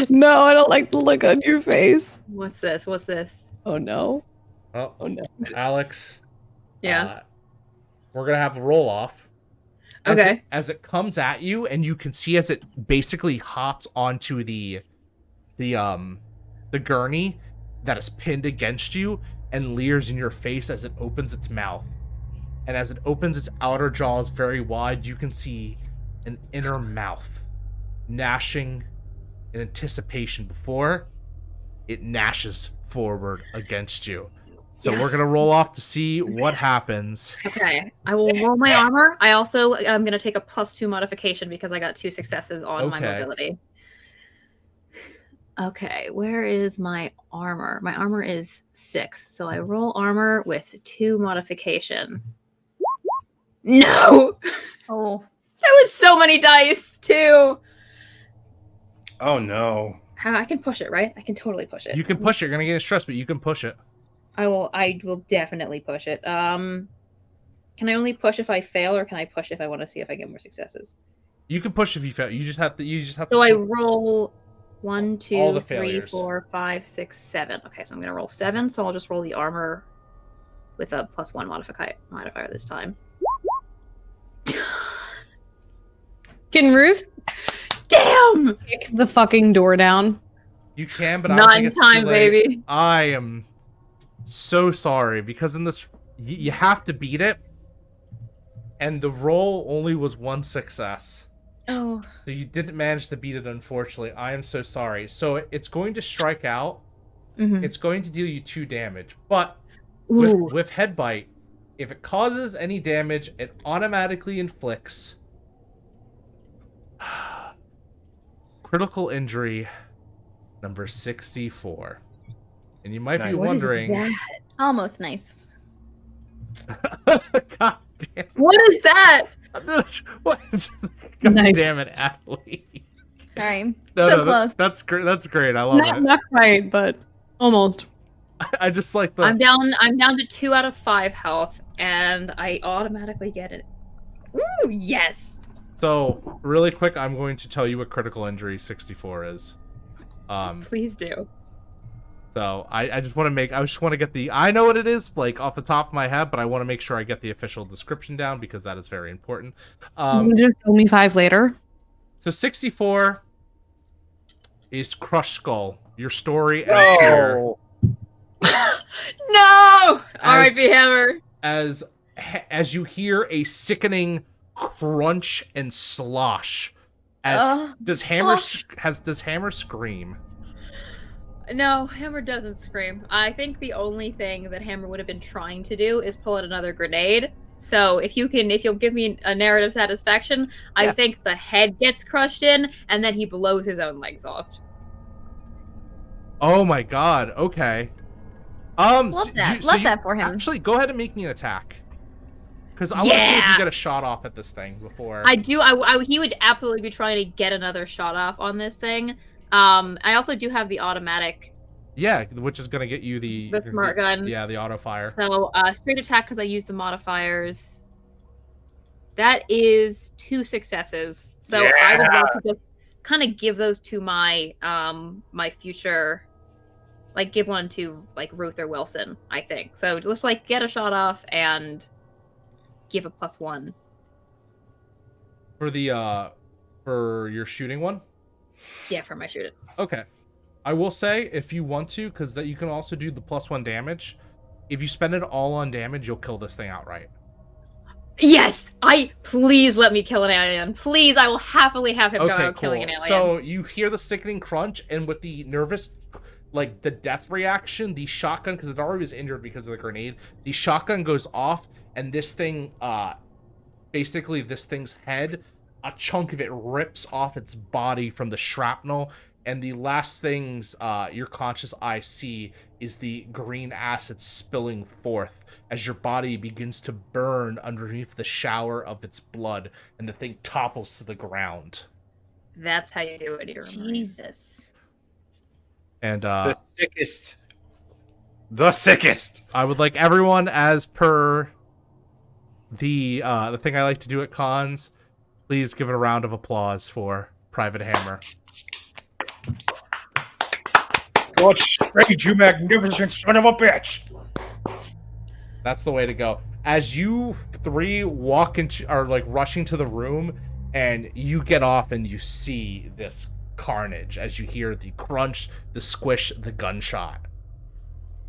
No, I don't like the look on your face. What's this? What's this? Oh no. oh, Oh no. Alex. Yeah. We're going to have a roll off. Okay. As it comes at you, and you can see as it basically hops onto the gurney that is pinned against you and leers in your face as it opens its mouth. And as it opens its outer jaws very wide, you can see an inner mouth gnashing in anticipation before it gnashes forward against you. So Yes. we're going to roll off to see what happens. Okay. I will roll my armor. I also am going to take a +2 modification because I got 2 successes on my Okay. mobility. Okay, where is my armor? My armor is 6. So I roll armor with 2 modification. No! Oh. That was so many dice, too! Oh no. I can push it, right? I can totally push it. You can push it. You're going to get stressed, but you can push it. I will definitely push it. Can I only push if I fail, or can I push if I want to see if I get more successes? You can push if you fail. You just have to. So I roll 1, All 2, the 3, failures. 4, 5, 6, 7. Okay, so I'm gonna roll 7. So I'll just roll the armor with a +1 modifier this time. Can Ruth Damn! kick the fucking door down? You can, but I don't Not think in it's too time, late. baby. I am so sorry because in this you have to beat it, and the roll only was 1 success. Oh. So you didn't manage to beat it, unfortunately. I am so sorry. So it's going to strike out. Mhm. It's going to deal you 2 damage, but Ooh. with Headbite, if it causes any damage, it automatically inflicts critical injury number 64. And you might be Nice. What is wondering, that? Almost nice. God damn. What is that? What? God Nice. damn it, Adley. Sorry. No, So no, close. that's great. That's great. I love it. Not quite, but almost. I just like the. I'm down to 2 out of 5 health, and I automatically get it. Ooh, yes. So really quick, I'm going to tell you what critical injury 64 is. Please do. So I just want to make. I just want to get the. I know what it is, like off the top of my head, but I want to make sure I get the official description down because that is very important. You just tell me 5 later. So 64 is Crush Skull. Your story ends here. No. No! R.I.P. Hammer. As you hear a sickening crunch and slosh. As does Hammer scream? No, Hammer doesn't scream. I think the only thing that Hammer would have been trying to do is pull out another grenade. So if you'll give me a narrative satisfaction, I think the head gets crushed in, and then he blows his own legs off. Oh my god. Okay. Love that. Love that for him. Actually, go ahead and make me an attack. Because I want to see if you get a shot off at this thing before. I do. He would absolutely be trying to get another shot off on this thing. I also do have the automatic. Yeah, which is gonna get you the smart gun. Yeah, the auto fire. So straight attack because I use the modifiers. That is 2 successes. So I would love to just kind of give those to my my future. Like give one to like Ruth or Wilson, I think. So just like get a shot off and give a +1. For the for your shooting one? Yeah, for my shooting. Okay. I will say if you want to, because that you can also do the +1 damage. If you spend it all on damage, you'll kill this thing outright. Yes! Please let me kill an alien. Please, I will happily have him go out killing an alien. So you hear the sickening crunch, and with the nervous, like the death reaction, the shotgun, because it already was injured because of the grenade, the shotgun goes off, and this thing, basically this thing's head, a chunk of it rips off its body from the shrapnel, and the last things your conscious eye see is the green acid spilling forth as your body begins to burn underneath the shower of its blood, and the thing topples to the ground. That's how you do it, you're Jesus. And The sickest. I would like everyone, as per the thing I like to do at cons, please give it a round of applause for Private Hammer. God straight, you magnificent son of a bitch. That's the way to go. As you 3 walk into, are like rushing to the room, and you get off and you see this carnage as you hear the crunch, the squish, the gunshot.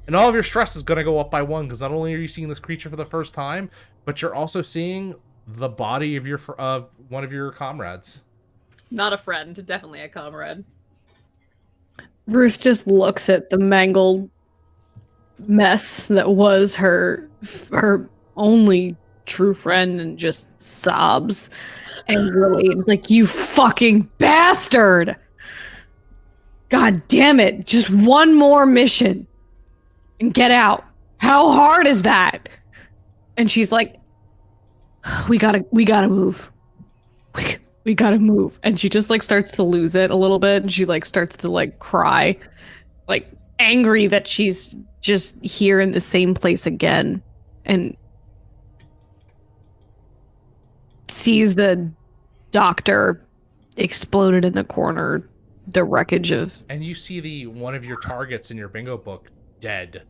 And all of your stress is going to go up by 1, because not only are you seeing this creature for the first time, but you're also seeing the body of your one of your comrades. Not a friend, definitely a comrade. Ruth just looks at the mangled mess that was her only true friend and just sobs angrily, like, you fucking bastard! God damn it! Just one more mission and get out. How hard is that? And she's like, we gotta move. We gotta move. And she just like starts to lose it a little bit, and she like starts to like cry, like angry that she's just here in the same place again. And sees the doctor exploded in the corner, the wreckage of... And you see one of your targets in your bingo book dead.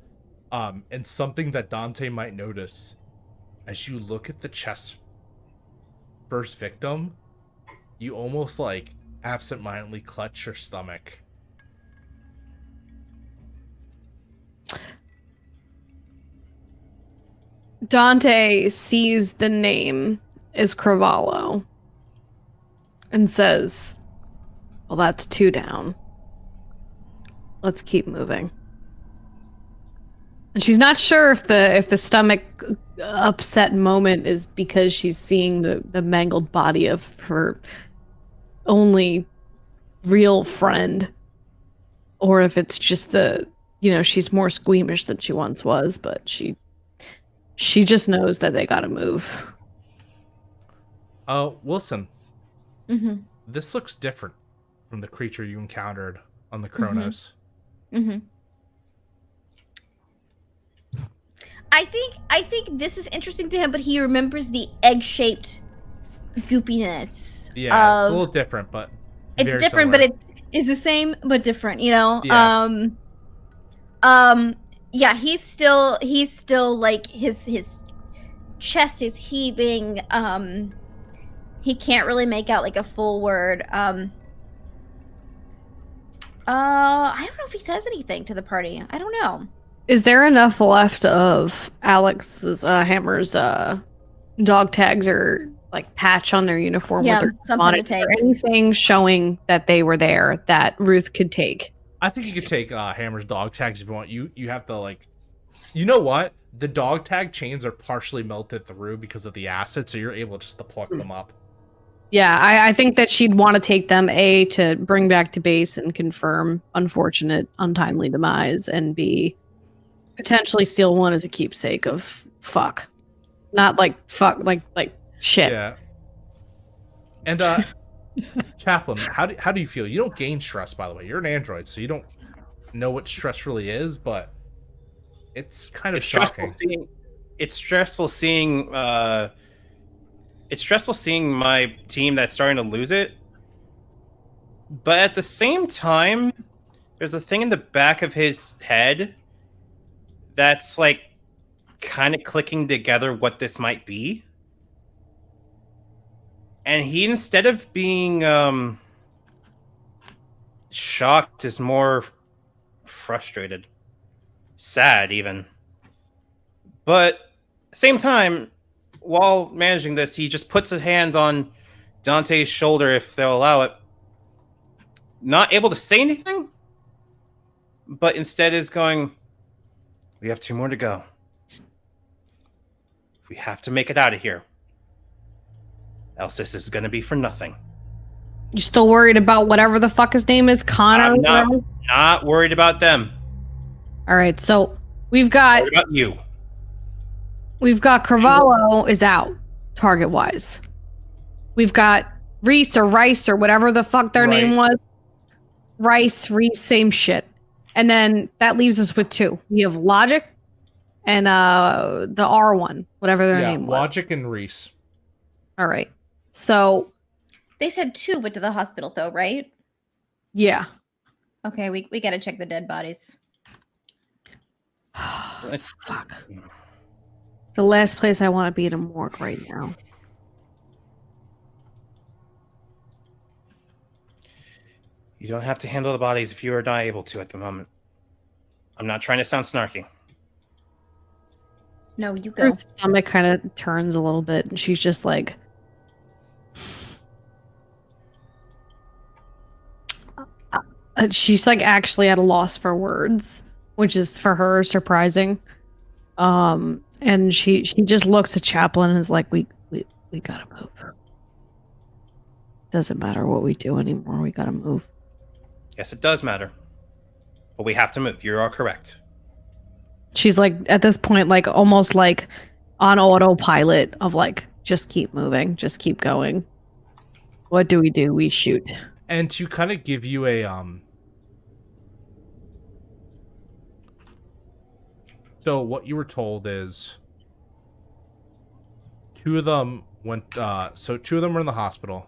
And something that Dante might notice as you look at the chest first victim, you almost like absentmindedly clutch your stomach. Dante sees the name is Cravallo and says, well, that's 2 down. Let's keep moving. And she's not sure if the stomach upset moment is because she's seeing the mangled body of her only real friend, or if it's just she's more squeamish than she once was, but she just knows that they gotta move. Wilson. Mm-hmm. This looks different from the creature you encountered on the Kronos. Mm-hmm. I think this is interesting to him, but he remembers the egg-shaped goopiness. Yeah, it's a little different, but it's different, similar. but it's the same but different. You know. Yeah. Yeah, he's still like his chest is heaving. He can't really make out like a full word. I don't know if he says anything to the party. I don't know. Is there enough left of Alex's Hammer's dog tags or like patch on their uniform? Yeah, with their something to take. Or anything showing that they were there that Ruth could take? I think you could take Hammer's dog tags if you want. You have to like, you know what? The dog tag chains are partially melted through because of the acid, so you're able just to pluck them up. Yeah, I think that she'd want to take them, A, to bring back to base and confirm unfortunate, untimely demise, and B, potentially steal one as a keepsake of fuck. Not like fuck, like shit. Yeah. And Chaplain, how do you feel? You don't gain stress, by the way. You're an android, so you don't know what stress really is, but it's kind of shocking. It's stressful seeing my team that's starting to lose it. But at the same time, there's a thing in the back of his head that's like kind of clicking together what this might be. And he, instead of being shocked, is more frustrated. Sad, even. But at the same time, while managing this, he just puts a hand on Dante's shoulder, if they'll allow it. Not able to say anything, but instead is going, we have 2 more to go. We have to make it out of here. Else this is going to be for nothing. You still worried about whatever the fuck his name is, Connor? I'm not worried about them. All right, so we've I'm got worried about you. Cravallo is out, target-wise. We've got Reese or Rice or whatever the fuck their name was. Rice, Reese, same shit. And then that leaves us with 2. We have Logic and the R one, whatever their name was. Logic and Reese. All right. So They said 2 went to the hospital, though, right? yeah. Okay, we gotta check the dead bodies. Fuck. The last place I want to be in a morgue right now. You don't have to handle the bodies if you are not able to at the moment. I'm not trying to sound snarky. No, you go. Her stomach kind of turns a little bit, and she's just like, she's like actually at a loss for words, which is for her surprising. And she just looks at Chaplain and is like, we gotta move. Doesn't matter what we do anymore. We gotta move. Yes, it does matter. But we have to move. You are correct. She's like, at this point, like almost like on autopilot of like, just keep moving, just keep going. What do? We shoot. And to kind of give you a so what you were told is 2 of them went. So 2 of them were in the hospital.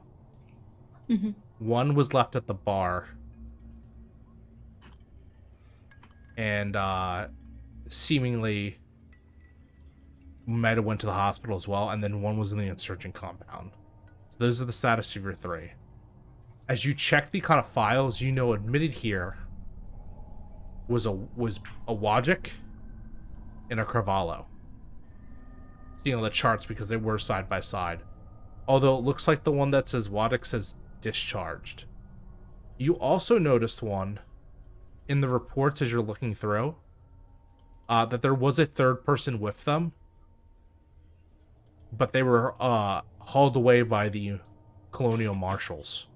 Mhm. One was left at the bar, and seemingly might have went to the hospital as well. And then one was in the insurgent compound. So those are the status of your 3. As you check the kind of files, you know admitted here was a Wajik and a Carvalho. You know the charts because they were side by side. Although it looks like the one that says Wajik says discharged. You also noticed one in the reports as you're looking through that there was a 3rd person with them, but they were hauled away by the colonial marshals.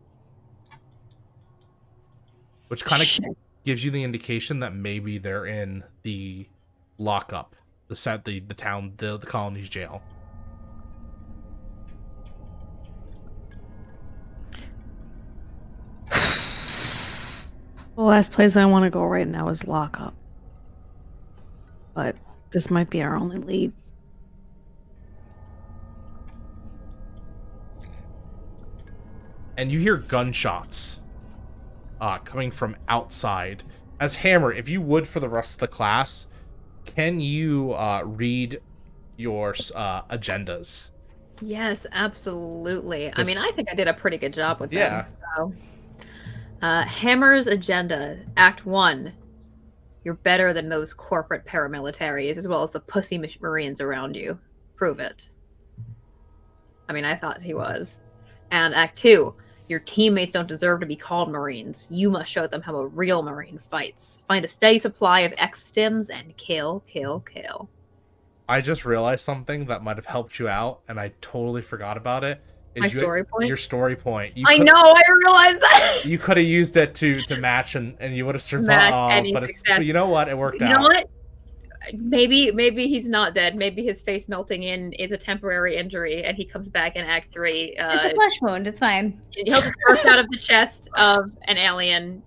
Which kind of gives you the indication that maybe they're in the lockup, the colony's jail. The last place I want to go right now is lockup. But this might be our only lead. And you hear gunshots coming from outside. As Hammer, if you would for the rest of the class, can you read your agendas? Yes, absolutely. I mean, I think I did a pretty good job with them. So. Hammer's agenda, Act 1. You're better than those corporate paramilitaries, as well as the pussy Marines around you. Prove it. I mean, I thought he was. And Act 2. Your teammates don't deserve to be called Marines. You must show them how a real Marine fights. Find a steady supply of X-stims and kill, kill, kill. I just realized something that might have helped you out, and I totally forgot about it. My story point? Your story point. I know, I realized that! You could have used it to match, and you would have survived. But you know what? It worked out. You know what? Maybe he's not dead. Maybe his face melting in is a temporary injury, and he comes back in Act 3. It's a flesh wound. It's fine. He'll just burst out of the chest of an alien.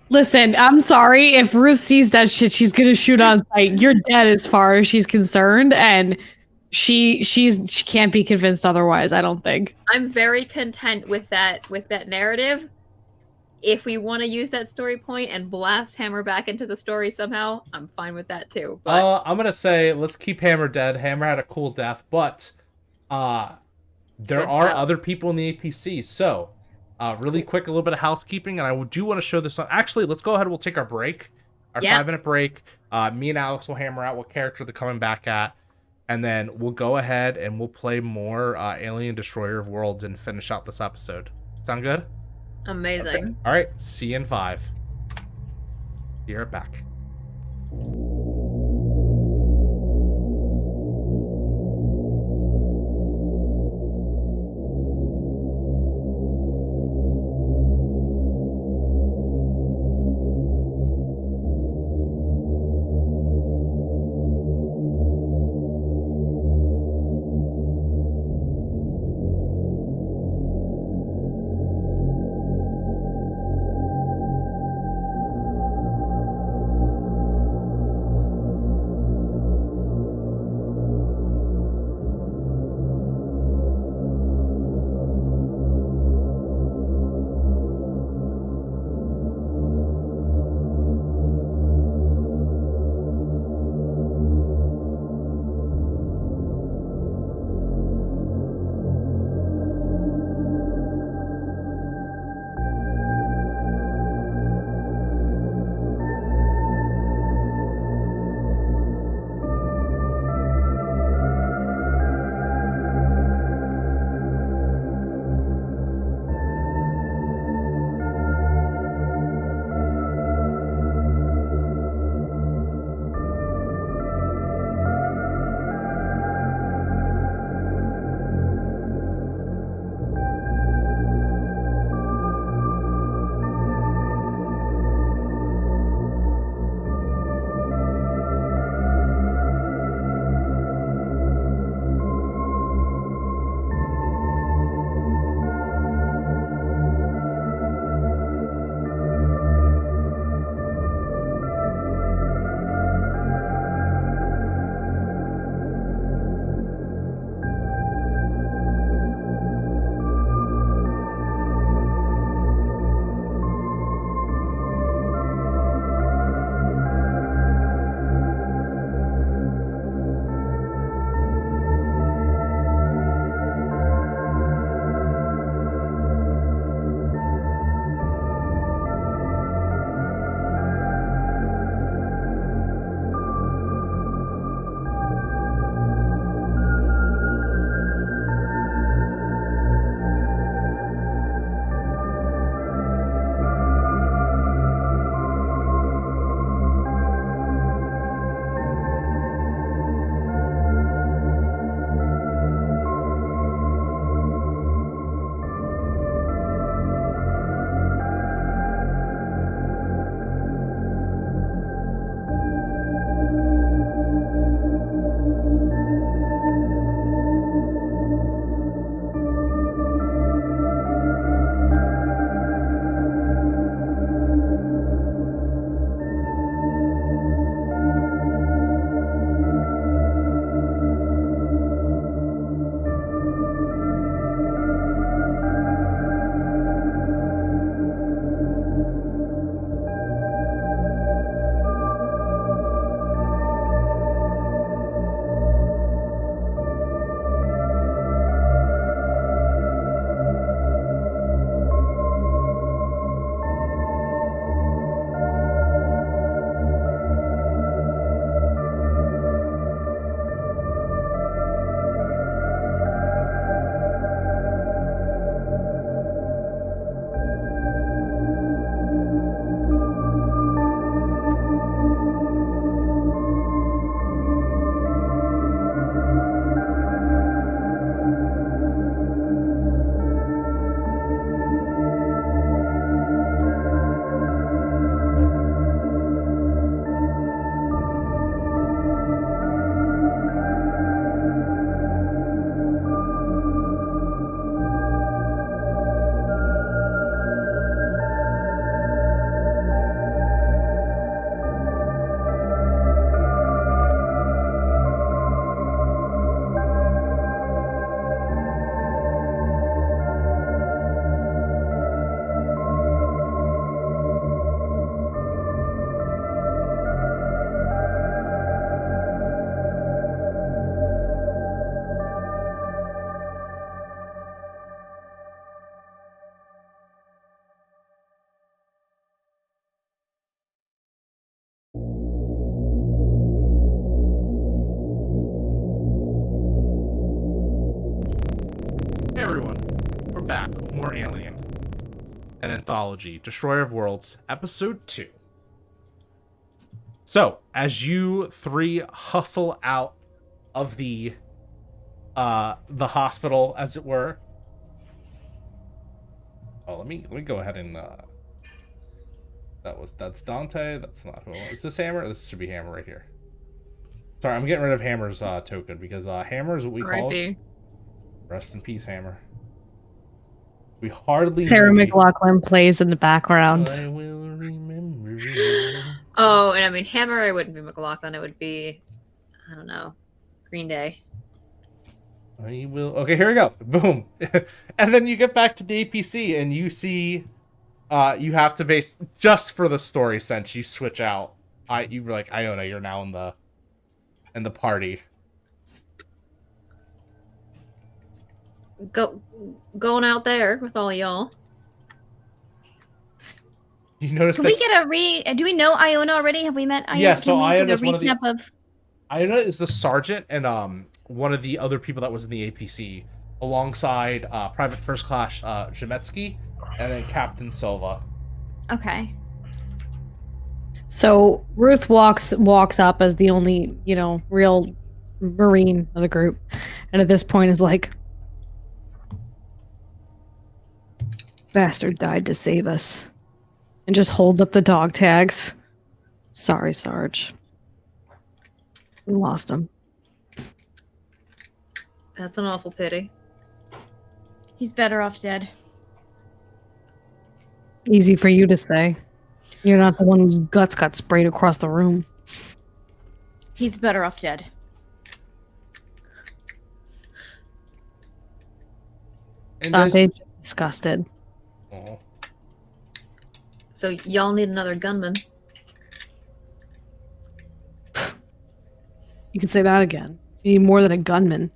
Listen, I'm sorry. If Ruth sees that shit, she's gonna shoot on sight. You're dead as far as she's concerned, and she can't be convinced otherwise. I don't think. I'm very content with that narrative. If we want to use that story point and blast Hammer back into the story somehow, I'm fine with that too. But I'm gonna say let's keep Hammer dead. Hammer had a cool death, but there are other people in the APC. So, really quick, a little bit of housekeeping, and I do want to show this on. Actually, let's go ahead. We'll take our break, our 5-minute break. Me and Alex will hammer out what character they're coming back at, and then we'll go ahead and we'll play more Alien Destroyer of Worlds and finish out this episode. Sound good? Amazing. Okay. All right. See you in 5. Be right back. back with more Alien, an Anthology, Destroyer of Worlds, Episode 2. So, as you three hustle out of the hospital, as it were. Oh, let me go ahead and that's Dante. That's not who I want. Is this Hammer? This should be Hammer right here. Sorry, I'm getting rid of Hammer's token because Hammer is what we call it. Rest in peace, Hammer. We hardly. Sarah McLachlan plays in the background. I will remember you. Oh, and I mean, Hammer, it wouldn't be McLachlan. It would be, I don't know, Green Day. I will. Okay, here we go. Boom. And then you get back to the APC and you see, you have to base just for the story sense. You switch out. You were like, Iona, you're now in the party. Going out there with all y'all. You notice Can we get do we know Iona already? Have we met Iona? Yeah, so Iona's Iona's one of Iona is the sergeant and one of the other people that was in the APC alongside Private First Class Zemetsky and then Captain Silva. Okay. So Ruth walks up as the only, real Marine of the group, and at this point is like, "Bastard died to save us," and just holds up the dog tags. "Sorry, Sarge. We lost him." That's an awful pity. He's better off dead. Easy for you to say. You're not the one whose guts got sprayed across the room. He's better off dead. Dante disgusted. Oh. So y'all need another gunman. You could say that again. We need more than a gunman.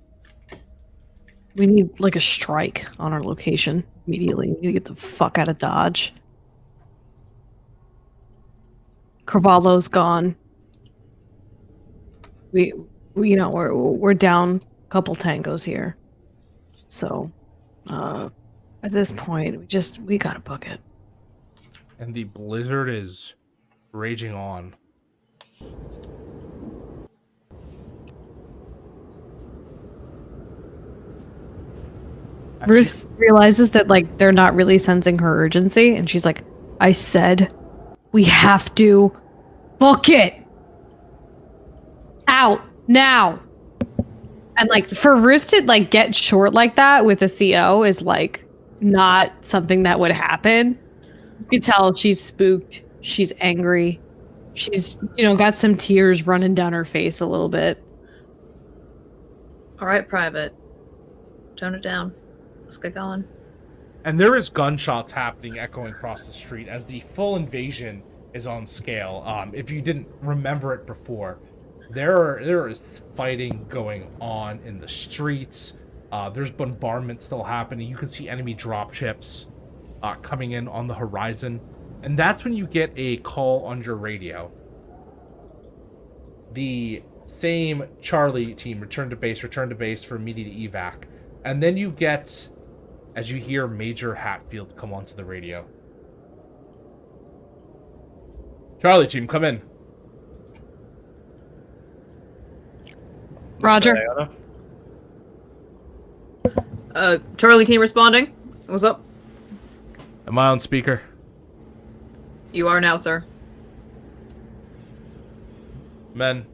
We need like a strike on our location immediately. We need to get the fuck out of Dodge. Carvalho's gone. We're down a couple tangos here. So at this point we gotta book it. And the blizzard is raging on. Ruth realizes that they're not really sensing her urgency, and she's like, "I said we have to book it out now." And for Ruth to get short like that with a CO is not something that would happen. You can tell she's spooked, she's angry, she's got some tears running down her face a little bit. All right, Private. Tone it down. Let's get going. And there is gunshots happening, echoing across the street as the full invasion is on scale. If you didn't remember it before, there is fighting going on in the streets. There's bombardment still happening. You can see enemy dropships coming in on the horizon. And that's when you get a call on your radio. The same Charlie team, return to base for immediate evac. And then you get, as you hear Major Hatfield come onto the radio. Charlie team, come in. Roger. Charlie team responding. What's up? Am I on speaker? You are now, sir. Men,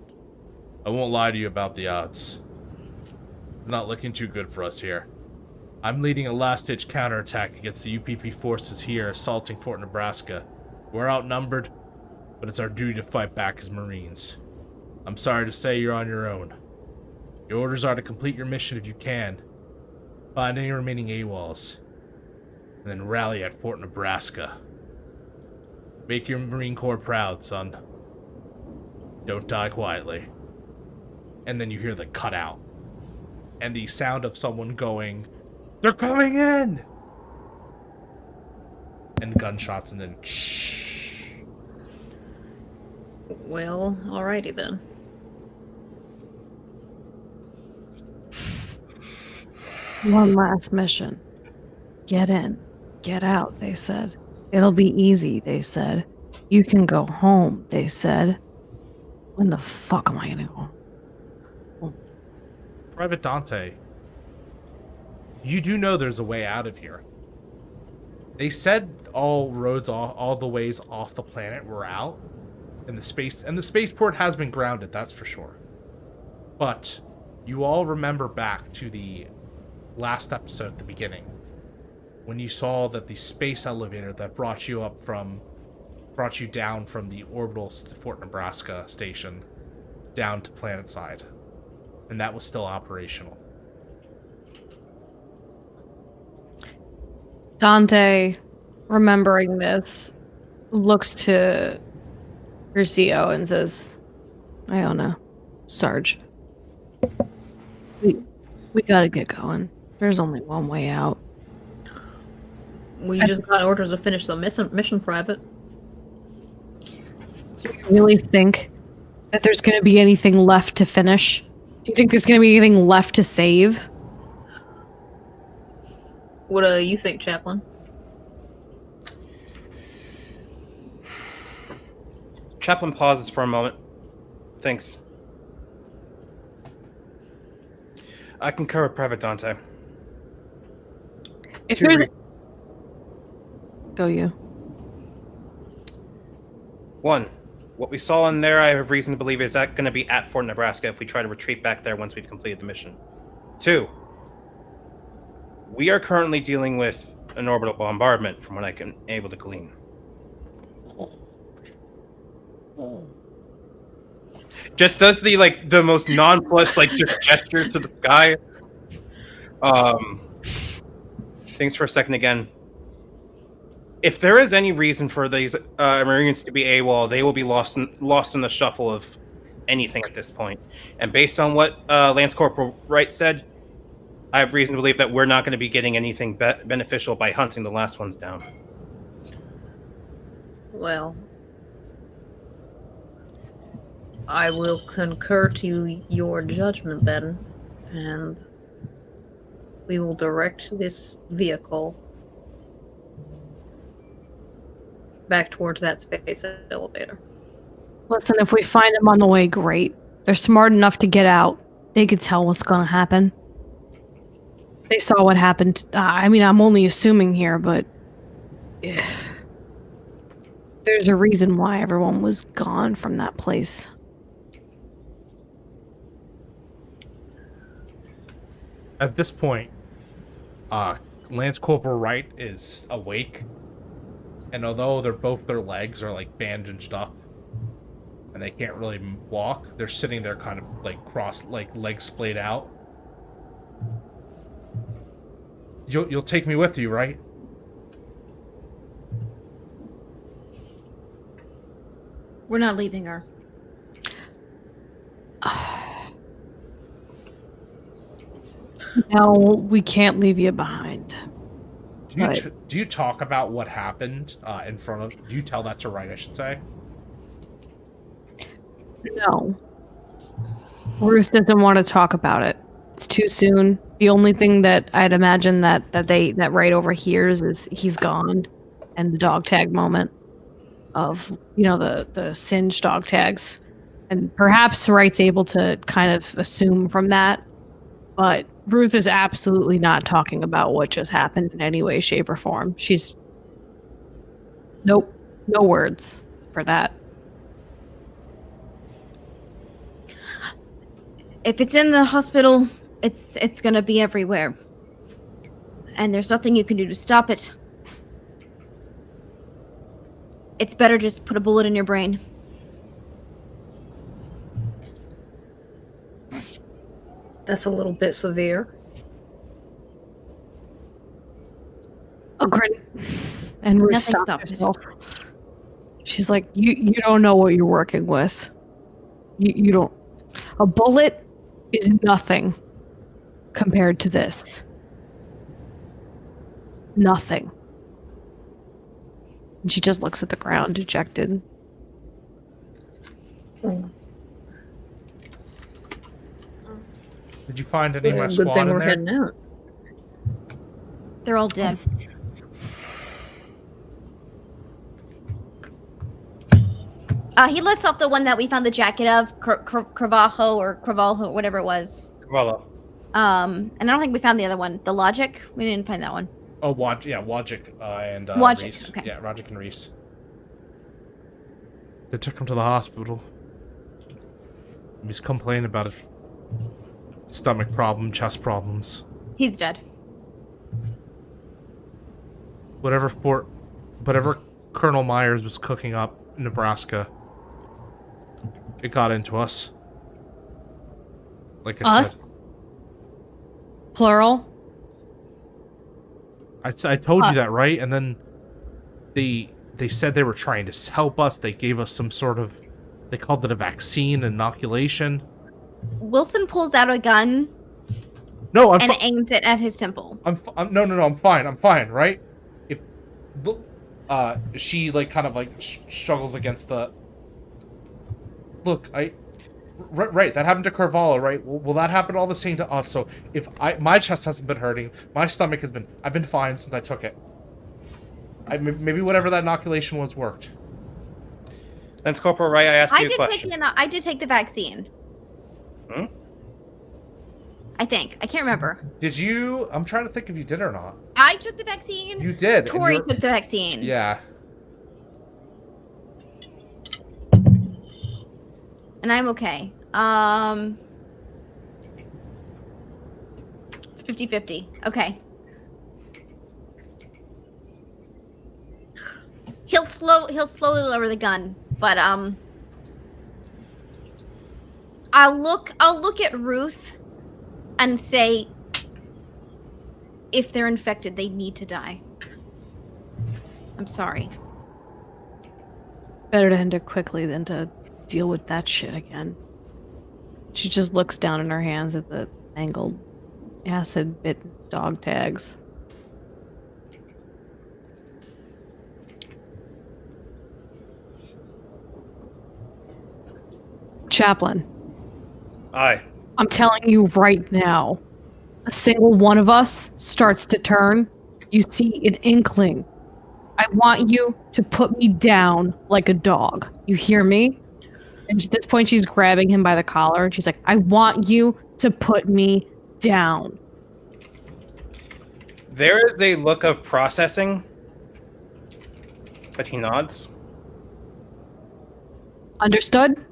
I won't lie to you about the odds. It's not looking too good for us here. I'm leading a last-ditch counterattack against the UPP forces here assaulting Fort Nebraska. We're outnumbered, but it's our duty to fight back as Marines. I'm sorry to say you're on your own. Your orders are to complete your mission if you can, find any remaining AWOLs, and then rally at Fort Nebraska. Make your Marine Corps proud, son. Don't die quietly. And then you hear the cutout. And the sound of someone going, "They're coming in!" And gunshots, and then shh. Well, alrighty then. One last mission. Get in, get out, they said. It'll be easy, they said. You can go home, they said. When the fuck am I gonna go? Private Dante, you do know there's a way out of here. They said all roads, all the ways off the planet were out, and the spaceport has been grounded. That's for sure. But you all remember back to the last episode at the beginning, when you saw that the space elevator that brought you down from the orbital Fort Nebraska station down to planetside, and that was still operational. Dante, remembering this, looks to Curcio and says, Iona, Sarge, we gotta get going. There's only one way out. We just got orders to finish the mission, Private. Do you really think that there's gonna be anything left to finish? Do you think there's gonna be anything left to save? What do you think, Chaplain? Chaplain pauses for a moment. Thanks. I concur with Private Dante. If Two there's... reasons. Go you. One, what we saw in there, I have reason to believe is that going to be at Fort Nebraska if we try to retreat back there once we've completed the mission. Two, we are currently dealing with an orbital bombardment, from what I can able to glean. Just does the most nonplussed just gesture to the sky. Thanks for a second again. If there is any reason for these Marines to be AWOL, they will be lost in the shuffle of anything at this point. And based on what Lance Corporal Wright said, I have reason to believe that we're not going to be getting anything beneficial by hunting the last ones down. Well, I will concur to your judgment then, and we will direct this vehicle back towards that space elevator. Listen, if we find them on the way, great. They're smart enough to get out. They could tell what's gonna happen. They saw what happened. I mean, I'm only assuming here, but... there's a reason why everyone was gone from that place. At this point, Lance Corporal Wright is awake, and although their legs are bandaged up, and they can't really walk, they're sitting there kind of crossed, legs splayed out. You'll take me with you, right? We're not leaving her. No, we can't leave you behind. Do you talk about what happened in front of... Do you tell that to Wright, I should say? No. Ruth doesn't want to talk about it. It's too soon. The only thing that I'd imagine that Wright overhears is he's gone, and the dog tag moment of the singed dog tags, and perhaps Wright's able to kind of assume from that, but Ruth is absolutely not talking about what just happened in any way, shape, or form. She's no words for that. If it's in the hospital, it's gonna be everywhere. And there's nothing you can do to stop it. It's better just put a bullet in your brain. That's a little bit severe. A grin. And Ruth Nothing stopped stops it. herself. She's like, you don't know what you're working with. You don't. A bullet is nothing compared to this. Nothing. And she just looks at the ground, dejected. Did you find any of my Good squad thing in we're there? heading out. They're all dead. He lists off the one that we found the jacket of, Carvalho, whatever it was. Carvalho. And I don't think we found the other one. The Logic? We didn't find that one. Oh, Wojcik and Wojcik, Reese. okay. Yeah, Wojcik and Reese. They took him to the hospital. He's complaining about his stomach problem, chest problems. He's dead. Whatever Colonel Myers was cooking up in Nebraska, it got into us. Like I said. Plural? I told you that, right? And then they said they were trying to help us. They gave us some sort of, they called it a vaccine, inoculation. Wilson pulls out a gun No, and aims it at his temple. I'm fine, right? If she like kind of like struggles against the look, right, that happened to Carvalho, right? Will that happen all the same to us? So if my chest hasn't been hurting, my stomach has been, I've been fine since I took it. Maybe whatever that inoculation was worked. Lance Corporal Wright, I asked you a question. I did take the vaccine. Hmm? I think. I can't remember. Did you? I'm trying to think if you did or not. I took the vaccine. You did. Tori took the vaccine. Yeah. And I'm okay. It's 50-50. Okay. He'll slowly lower the gun, but I'll look at Ruth and say, if they're infected, they need to die. I'm sorry. Better to end it quickly than to deal with that shit again. She just looks down in her hands at the angled acid bit dog tags. Chaplain. Aye. I'm telling you right now, a single one of us starts to turn, you see an inkling. I want you to put me down like a dog. You hear me? And at this point, she's grabbing him by the collar, and she's like, I want you to put me down. There is a look of processing, but he nods. Understood?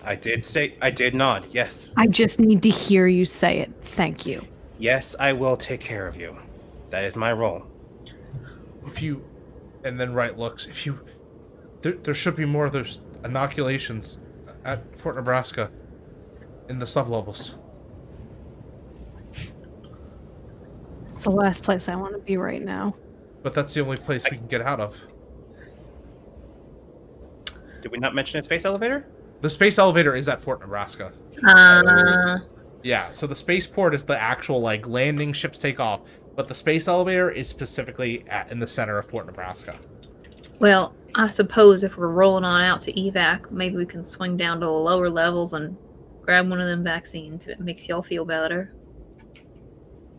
I did nod, yes. I just need to hear you say it. Thank you. Yes, I will take care of you. That is my role. And then Wright looks, there should be more of those inoculations at Fort Nebraska in the sublevels. It's the last place I want to be right now. But that's the only place we can get out of. Did we not mention a space elevator? The space elevator is at Fort Nebraska. Yeah, so the spaceport is the actual like landing, ships take off, but the space elevator is specifically in the center of Fort Nebraska. Well, I suppose if we're rolling on out to evac, maybe we can swing down to the lower levels and grab one of them vaccines if it makes y'all feel better.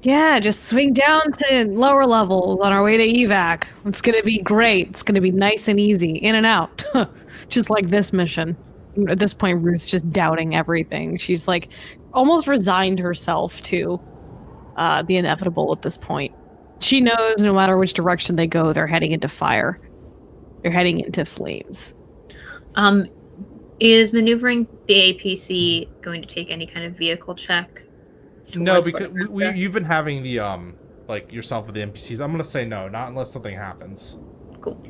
Yeah, just swing down to lower levels on our way to evac. It's gonna be great. It's gonna be nice and easy, in and out. Just like this mission. At this point, Ruth's just doubting everything. She's like almost resigned herself to the inevitable at this point. She knows no matter which direction they go, they're heading into fire. They're heading into flames. Is maneuvering the APC going to take any kind of vehicle check? No, because you've been having the like yourself with the NPCs. I'm gonna say no, not unless something happens. Cool.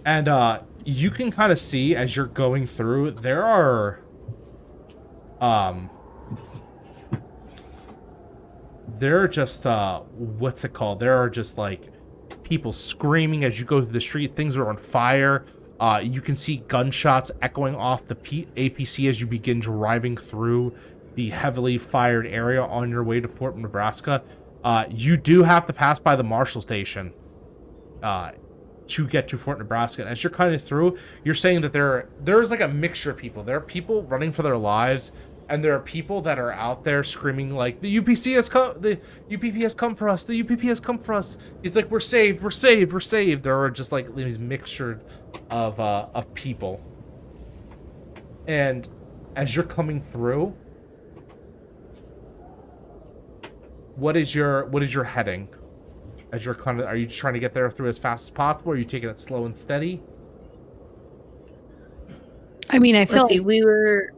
And you can kind of see as you're going through, there are just what's it called? There are just like people screaming as you go through the street. Things are on fire. You can see gunshots echoing off the APC as you begin driving through the heavily fired area on your way to Fort Nebraska. You do have to pass by the Marshal Station to get to Fort Nebraska. And as you're kind of through, you're saying that there's like a mixture of people. There are people running for their lives. and there are people that are out there screaming like, the UPC has come, the UPP has come for us, the UPP has come for us. It's like, we're saved, we're saved, we're saved. There are just like these mixture of people. And as you're coming through, what is your heading? As you're kind of, are you just trying to get there through as fast as possible? Or are you taking it slow and steady? I mean, I feel Let's see, we were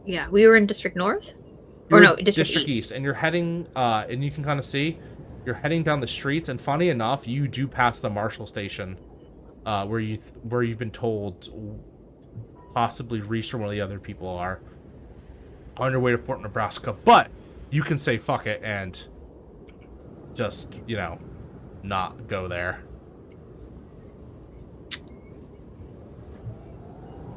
in District North? Or no, District East. And you're heading, and you can kind of see, you're heading down the streets, and funny enough, you do pass the Marshal Station, where you've been told possibly Reese or one of the other people are on your way to Fort Nebraska, but you can say fuck it and just, you know, not go there.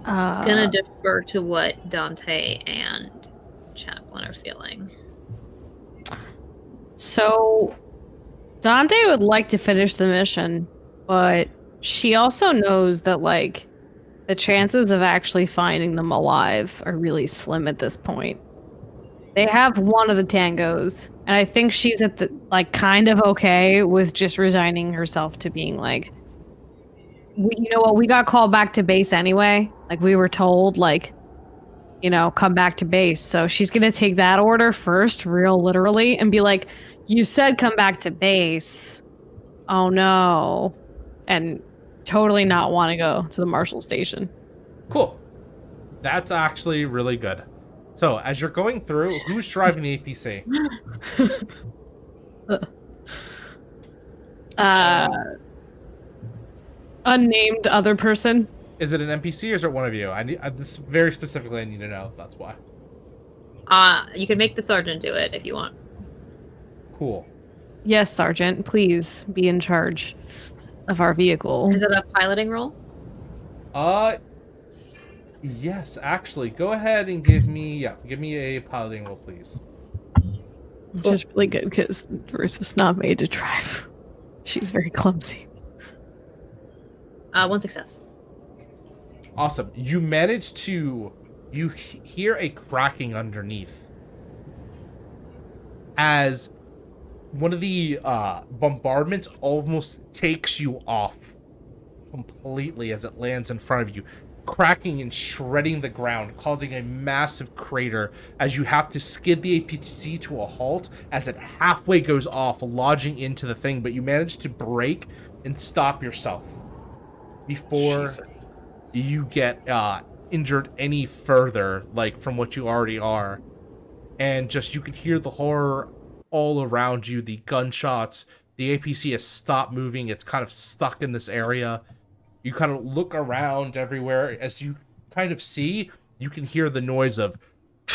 Gonna defer to what Dante and Chaplain are feeling. So, Dante would like to finish the mission, but she also knows that, like, the chances of actually finding them alive are really slim at this point. They have one of the tangos, and I think she's at the, like, kind of okay with just resigning herself to being like, you know what, we got called back to base anyway. Like, we were told, like, you know, come back to base. So she's gonna take that order first, real literally, and be like, you said come back to base. Oh no. And totally not want to go to the Marshal Station. Cool. That's actually really good. So, as you're going through, who's driving the APC? Unnamed other person. Is it an NPC or is it one of you? I need this very specifically. I need to know. That's why. You can make the sergeant do it if you want. Cool. Yes, Sergeant. Please be in charge of our vehicle. Is it a piloting role? Yes, actually. Go ahead and give me a piloting roll, please. Which is really good because Ruth was not made to drive. She's very clumsy. 1 success. Awesome. You manage to... You hear a cracking underneath as one of the bombardments almost takes you off completely as it lands in front of you, cracking and shredding the ground, causing a massive crater as you have to skid the APC to a halt as it halfway goes off, lodging into the thing, but you manage to brake and stop yourself before you get injured any further, like from what you already are. And just, you can hear the horror all around you, the gunshots. The APC has stopped moving. It's kind of stuck in this area. You kind of look around everywhere. As you kind of see, you can hear the noise of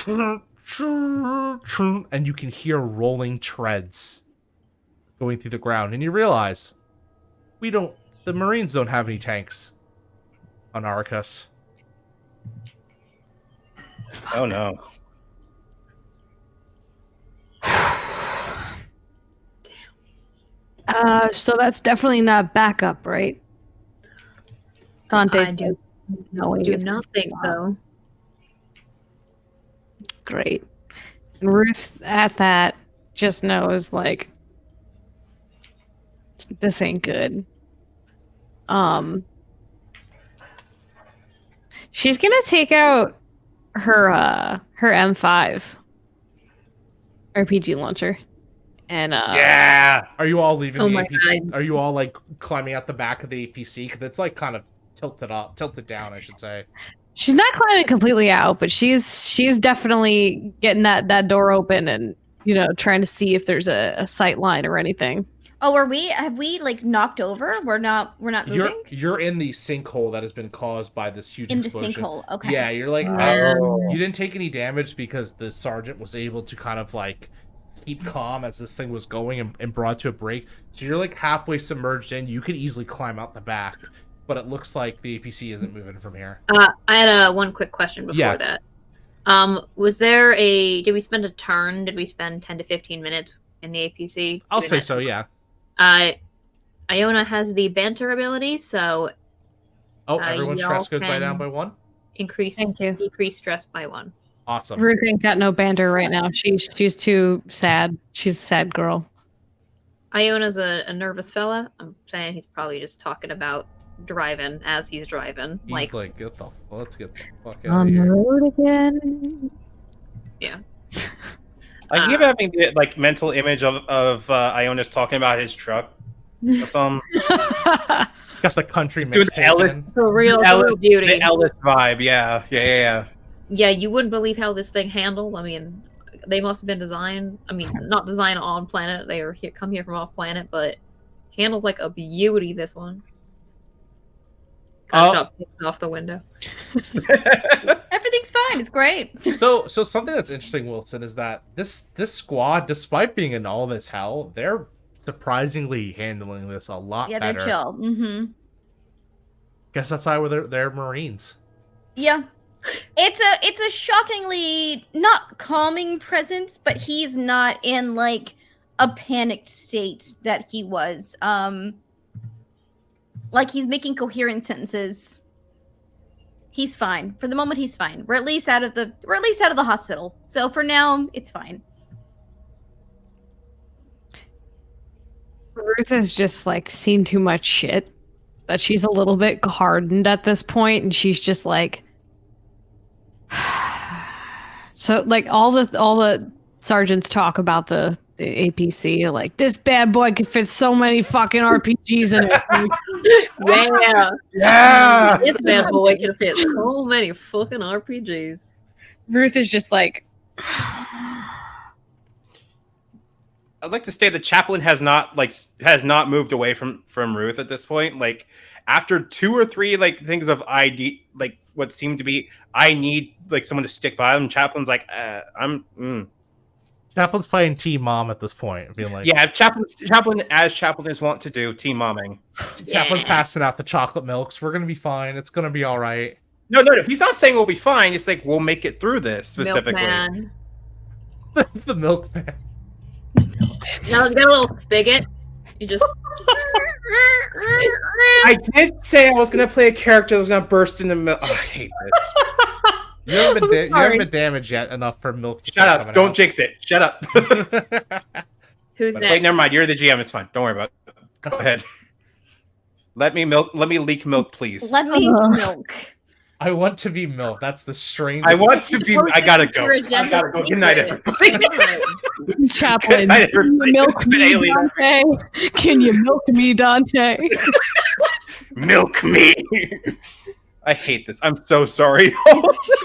and you can hear rolling treads going through the ground. And you realize the Marines don't have any tanks on Arcus. Oh no. So that's definitely not backup, right? Dante, I do not think so. Great. And Ruth at that just knows, like, this ain't good. She's gonna take out her M5 RPG launcher. And yeah. Are you all leaving Oh the my APC? God. Are you all like climbing out the back of the APC? Because it's like kind of tilted down, I should say. she's not climbing completely out, but she's definitely getting that door open and, you know, trying to see if there's a sight line or anything. Oh, have we like knocked over? We're not moving? You're in the sinkhole that has been caused by this huge explosion. The sinkhole, okay. Yeah, you're like, you didn't take any damage because the sergeant was able to kind of like keep calm as this thing was going and brought to a break. So you're like halfway submerged in. You could easily climb out the back, but it looks like the APC isn't moving from here. I had one quick question before that. Did we spend a turn? Did we spend 10 to 15 minutes in the APC? I'll say so, yeah. Iona has the banter ability, so everyone's stress goes y'all down by 1? decrease stress by 1. Awesome. Ruth ain't got no banter right now. She's too sad. She's a sad girl. Iona's a nervous fella. I'm saying he's probably just talking about driving as he's driving. He's like, let's get the fuck out On of the here. road again. Yeah. I keep having the like mental image of Ionis talking about his truck. Some It's got the country Dude, mixtape Ellis- in. The real Ellis, beauty. the Ellis vibe. Yeah. Yeah, you wouldn't believe how this thing handled. I mean, they must have been designed. I mean, not designed on planet. They were come here from off planet, but handled like a beauty. This one. Gunshot picked off the window. Everything's fine. It's great. So something that's interesting, Wilson, is that this squad, despite being in all this hell, they're surprisingly handling this a lot Yeah, better. they're chill. Mm-hmm. Guess that's why they're Marines. Yeah. It's a shockingly not calming presence, but he's not in like a panicked state that he was. Like he's making coherent sentences. He's fine. For the moment he's fine. We're at least out of the hospital. So for now, it's fine. Ruth has just like seen too much shit that she's a little bit hardened at this point, and she's just like, so like all the sergeants talk about the APC, like this bad boy could fit so many fucking RPGs in it. Yeah, this bad boy can fit so many fucking RPGs. Ruth is just like, I'd like to say the chaplain has not moved away from Ruth at this point. Like after 2 or 3 like things of ID, like what seemed to be I need like someone to stick by them. Chaplain's like Chaplain's playing Team Mom at this point, being like, yeah, chaplain as chaplains want to do, team momming. Chaplain passing out the chocolate milks. We're gonna be fine. It's gonna be all right. No. He's not saying we'll be fine. It's like we'll make it through this specifically. Milkman. The milkman. Now it's got a little spigot. You just. I did say I was gonna play a character that was gonna burst in the milk. Oh, I hate this. You haven't been damaged yet enough for milk to Shut start up! coming Don't out. jinx it. Shut up. Who's Wait, next? never mind. You're the GM. It's fine. Don't worry about it. Go ahead. Let me leak milk, please. Let me milk. I want to be milk. That's the strangest. I want to be. I gotta go. I gotta go. Good night, everybody. Chaplain, Good night, everybody. milk It's been me, alien. Dante. Can you milk me, Dante? Milk me. I hate this. I'm so sorry.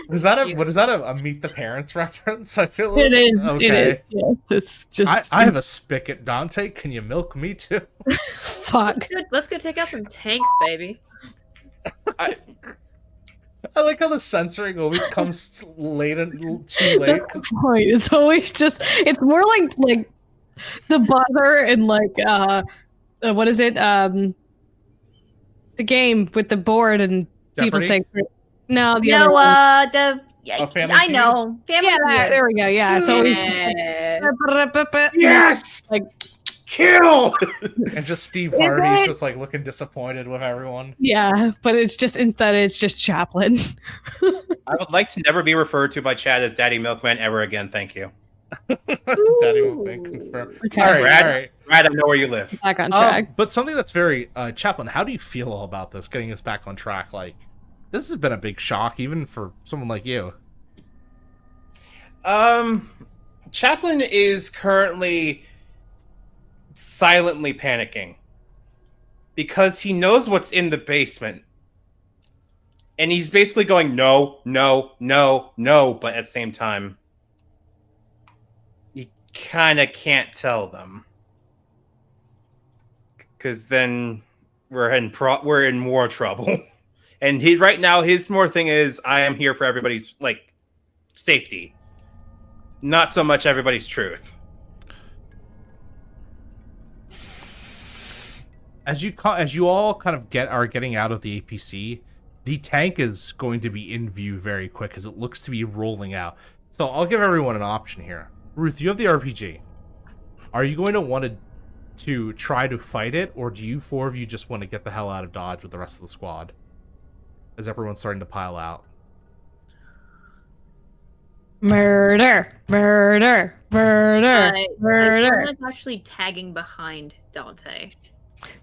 Was that a Meet the Parents reference? I feel like It is. Okay. It is. Yes, it's just. I have a spigot, Dante. Can you milk me too? Fuck. Let's go take out some tanks, baby. I like how the censoring always comes late and too late. That's the point. It's always just. It's more like the buzzer and like what is it? The game with the board and people Jeopardy? say no. The other No, one. Family I Feud? know. Family Yeah, Feud. there we go. Yeah, it's always Yeah. Yes. like Kill. And just Steve Is Hardy's it? just like looking disappointed with everyone. yeah, but it's just instead it's just Chaplain. I would like to never be referred to by Chad as Daddy Milkman ever again. Thank you. Daddy will be confirmed. Okay. All right, Brad? all right. Brad, I know where you live. Back on track. But something that's very Chaplain, how do you feel about this getting us back on track? Like, this has been a big shock, even for someone like you. Chaplain is currently silently panicking because he knows what's in the basement. And he's basically going, no, but at the same time, you kind of can't tell them. Because then we're in more trouble. And right now, his more thing is, I am here for everybody's, like, safety. Not so much everybody's truth. As you all kind of are getting out of the APC, the tank is going to be in view very quick as it looks to be rolling out. So I'll give everyone an option here. Ruth, you have the RPG. Are you going to want to try to fight it, or do you 4 of you just want to get the hell out of Dodge with the rest of the squad? As everyone's starting to pile out. Murder, murder, murder, murder. Someone's actually tagging behind Dante.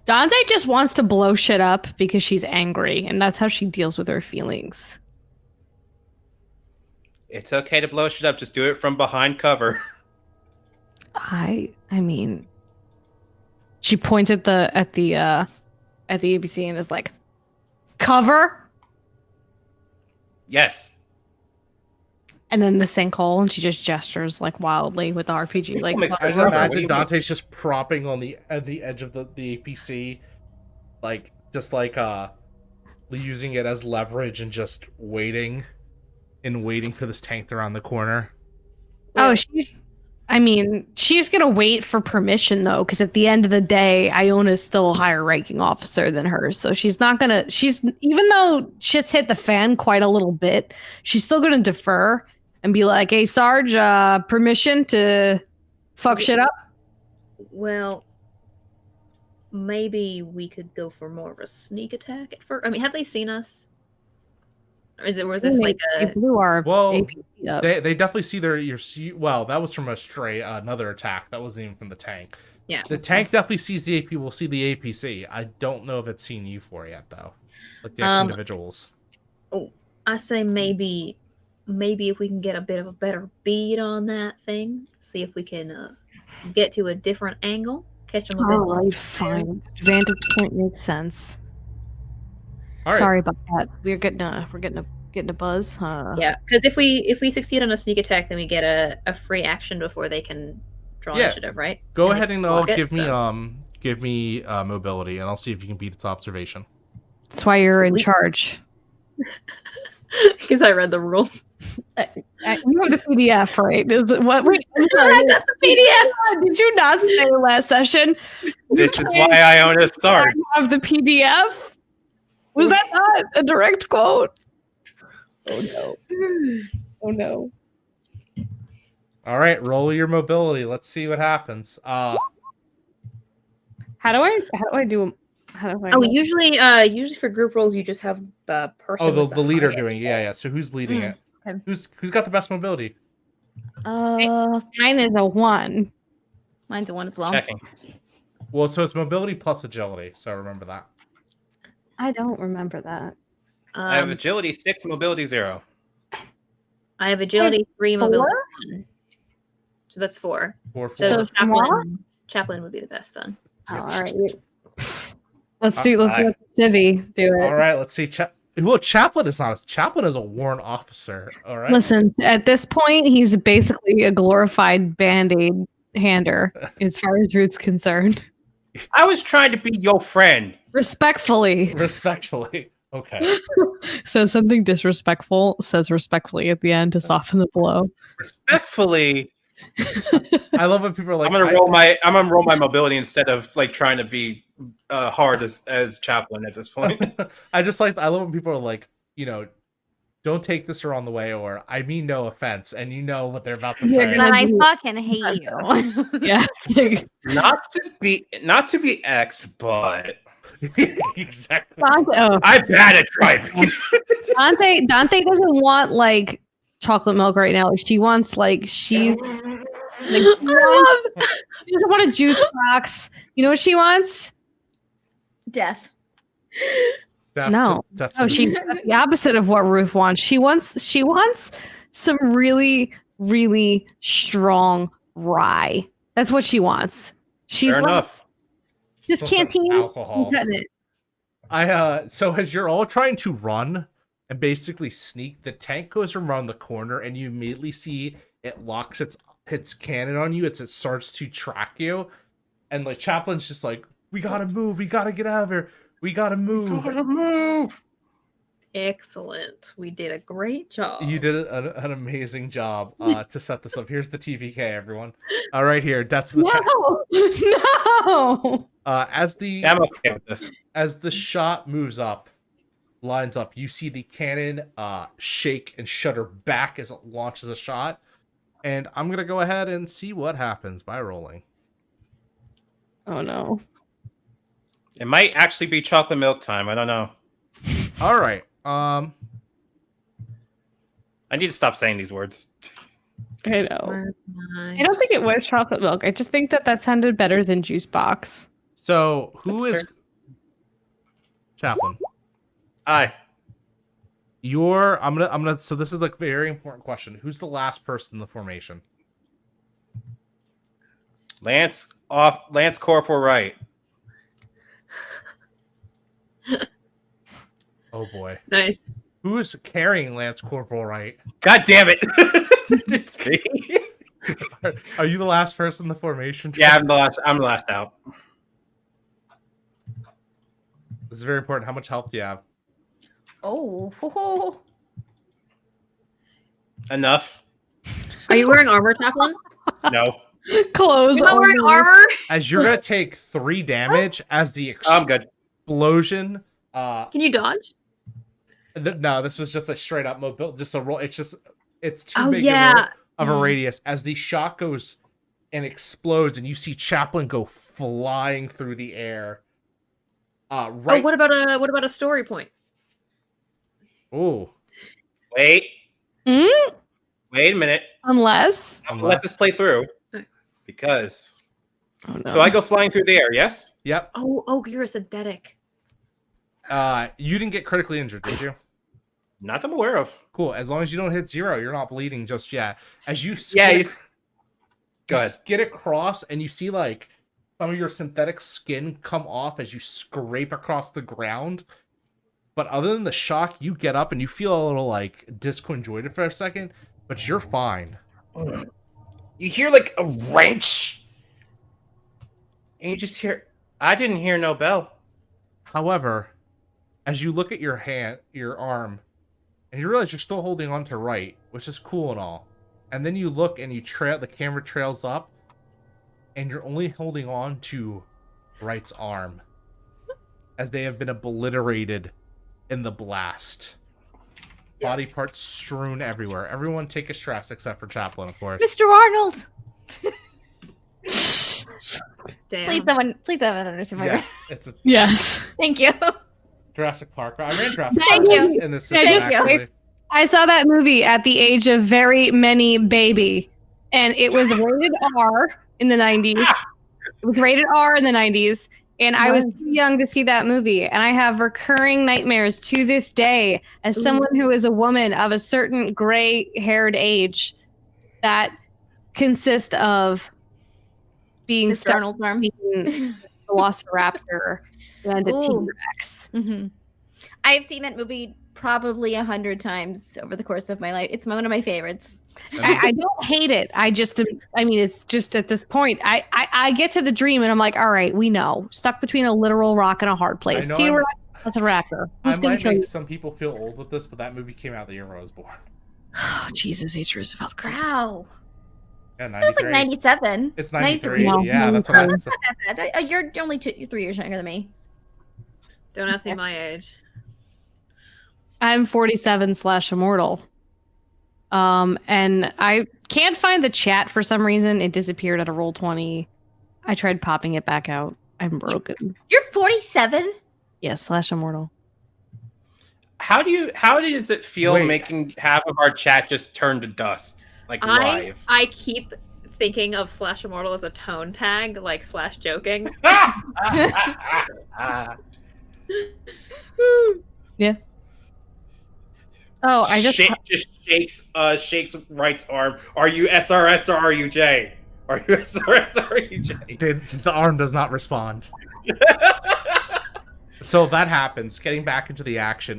Dante just wants to blow shit up because she's angry, and that's how she deals with her feelings. It's okay to blow shit up. Just do it from behind cover. I mean, she points at the ABC and is like, "Cover." Yes. And then the sinkhole, and she just gestures like wildly with the RPG. Like, Makes I sense. just What do imagine you Dante's just propping on the edge of the APC, like just like using it as leverage and just waiting for this tank around the corner. oh, she's gonna wait for permission though, because at the end of the day, Iona's still a higher ranking officer than her, so she's not gonna. Even though shit's hit the fan quite a little bit, she's still gonna defer and be like, "Hey, Sarge, permission to fuck shit up." Well, maybe we could go for more of a sneak attack at first. I mean, have they seen us? Or was this like They a... blew our Well, APC up. They definitely see well, that was from another attack. That wasn't even from the tank. Yeah. The tank definitely sees the AP. Will see the APC. I don't know if it's seen you for yet though, like the individuals. Oh, I say maybe if we can get a bit of a better bead on that thing, see if we can get to a different angle, catch them a bit. All right, fine. Vantage point makes sense. All right. Sorry about that. We're getting a buzz. Yeah, because if we succeed on a sneak attack, then we get a free action before they can draw initiative, right? Go And ahead they and block it, give me mobility, and I'll see if you can beat its observation. That's why you're in Sweet. charge. Because I read the rules. You have the PDF, right? Is it what? Wait, I'm I sorry. got the PDF. Did you not say last session? This is why Iona's Sarge. I have the PDF. Was that not a direct quote? Oh no! Oh no! All right, roll your mobility. Let's see what happens. How do I do? Oh, usually for group roles, you just have the person. Oh, with the leader highest doing it. Yeah. So who's leading it? okay. Who's got the best mobility? Mine is a 1. Mine's a 1 as well. Checking. Well, so it's mobility plus agility. So remember that. I don't remember that. I have agility 6, mobility 0. I have agility 3, 4? mobility 1. So that's 4. 4, 4. So More? Chaplain would be the best then. Oh, all right. Let's let Civvy do it. All right, let's see. Well, Chaplain is not. Chaplain is a warrant officer. All right. Listen, at this point, he's basically a glorified Band-Aid hander, as far as Root's concerned. I was trying to be your friend. Respectfully. Respectfully. Okay. Says something disrespectful, says respectfully at the end to soften the blow. Respectfully, I love when people are like, I'm gonna roll my mobility instead of like trying to be hard as Chaplain at this point. I love when people are like, don't take this around the way, or I mean no offense, and you know what they're about to say. But I fucking hate you. Yeah. not to be X, but Exactly. I'm bad at driving. Dante doesn't want like chocolate milk right now. She wants she doesn't want a juice box. You know what she wants? Death. No, she's the opposite of what Ruth wants. She wants some really, really strong rye. That's what she wants. She's Fair enough. This canteen. Alcohol. I'm cutting it. So as you're all trying to run and basically sneak, the tank goes around the corner, and you immediately see it locks its cannon on you. It starts to track you, and like Chaplain's just like, we gotta move. We gotta get out of here. We gotta move. Excellent. We did a great job. You did an amazing job to set this up. Here's the TVK, everyone. All right, here. That's the No. I'm okay with this. As the shot lines up, you see the cannon shake and shudder back as it launches a shot. And I'm gonna go ahead and see what happens by rolling. Oh no. It might actually be chocolate milk time. I don't know. All right. I need to stop saying these words. I know. Where's my- I don't think it was chocolate milk. I just think that sounded better than juice box. So who That's is Chaplain? Aye. I'm gonna so this is like a very important question. Who's the last person in the formation? Lance Corporal Wright. Oh boy. Nice. Who is carrying Lance Corporal Wright? God damn it! It's me. Are you the last person in the formation? Yeah, I'm the last out. This is very important. How much health do you have? Oh, ho, ho. Enough. Are you wearing armor, Chaplain? No, Clothes. You're not wearing only. armor? As you're gonna take 3 damage as the I'm good. explosion. Can you dodge? No, this was just a straight up mobile. Just a roll. It's too Oh, big yeah. of a radius. As the shot goes and explodes, and you see Chaplain go flying through the air. Oh, Right. what about a story point? Oh, Wait Hmm? a minute. Unless. I'm gonna let this play through because. Oh, no. So I go flying through the air. Yes. yep. Oh, you're a synthetic. You didn't get critically injured, did you? Not that I'm aware of. Cool. As long as you don't hit 0, you're not bleeding just yet. As you Yeah. skid, Go ahead. get across, and you see like some of your synthetic skin come off as you scrape across the ground. But other than the shock, you get up and you feel a little like disconjointed for a second, but you're fine. You hear like a wrench, and you just hear. I didn't hear no bell. However, as you look at your arm, and you realize you're still holding on to right, which is cool and all. And then you look and the camera trails up, and you're only holding on to right's arm, as they have been obliterated in the blast. Body parts strewn everywhere. Everyone take a stress except for Chaplain, of course. Mr. Arnold. Damn. Please someone understand my Yeah, it's a Yes. Thank you. Jurassic Park. I ran Jurassic Thank Park you. in this Thank system, you. actually. I saw that movie at the age of very many baby, and it was rated R in the 90s. It was rated R in the 90s, and I was too young to see that movie. And I have recurring nightmares to this day as someone who is a woman of a certain gray-haired age that consist of being Mr. stuck Arnold's arm. between a Velociraptor and a Ooh. T-Rex. Mm-hmm. I've seen that movie probably 100 times over the course of my life. It's one of my favorites. I don't hate it. It's just at this point, I get to the dream and I'm like, all right, we know. Stuck between a literal rock and a hard place. I know T-Rex, that's a raptor. Who's I going might to kill make you? some people feel old with this, but that movie came out the year I was born. Oh, Jesus H. Roosevelt Christ. Wow. Yeah, It was like 97. It's 93. No, Yeah, that's what I That's not that bad. You're only 3 years younger than me. Don't ask me my age. I'm 47/immortal. And I can't find the chat for some reason. It disappeared at a Roll20. I tried popping it back out. I'm broken. You're 47? Yes, /immortal. How does it feel Wait. making half of our chat just turn to dust like live? I keep thinking of /immortal as a tone tag, like / joking. Yeah. Oh, I just shakes Wright's arm. Are you SRS or are you J? Are you SRS or are you J? The arm does not respond. So that happens. Getting back into the action,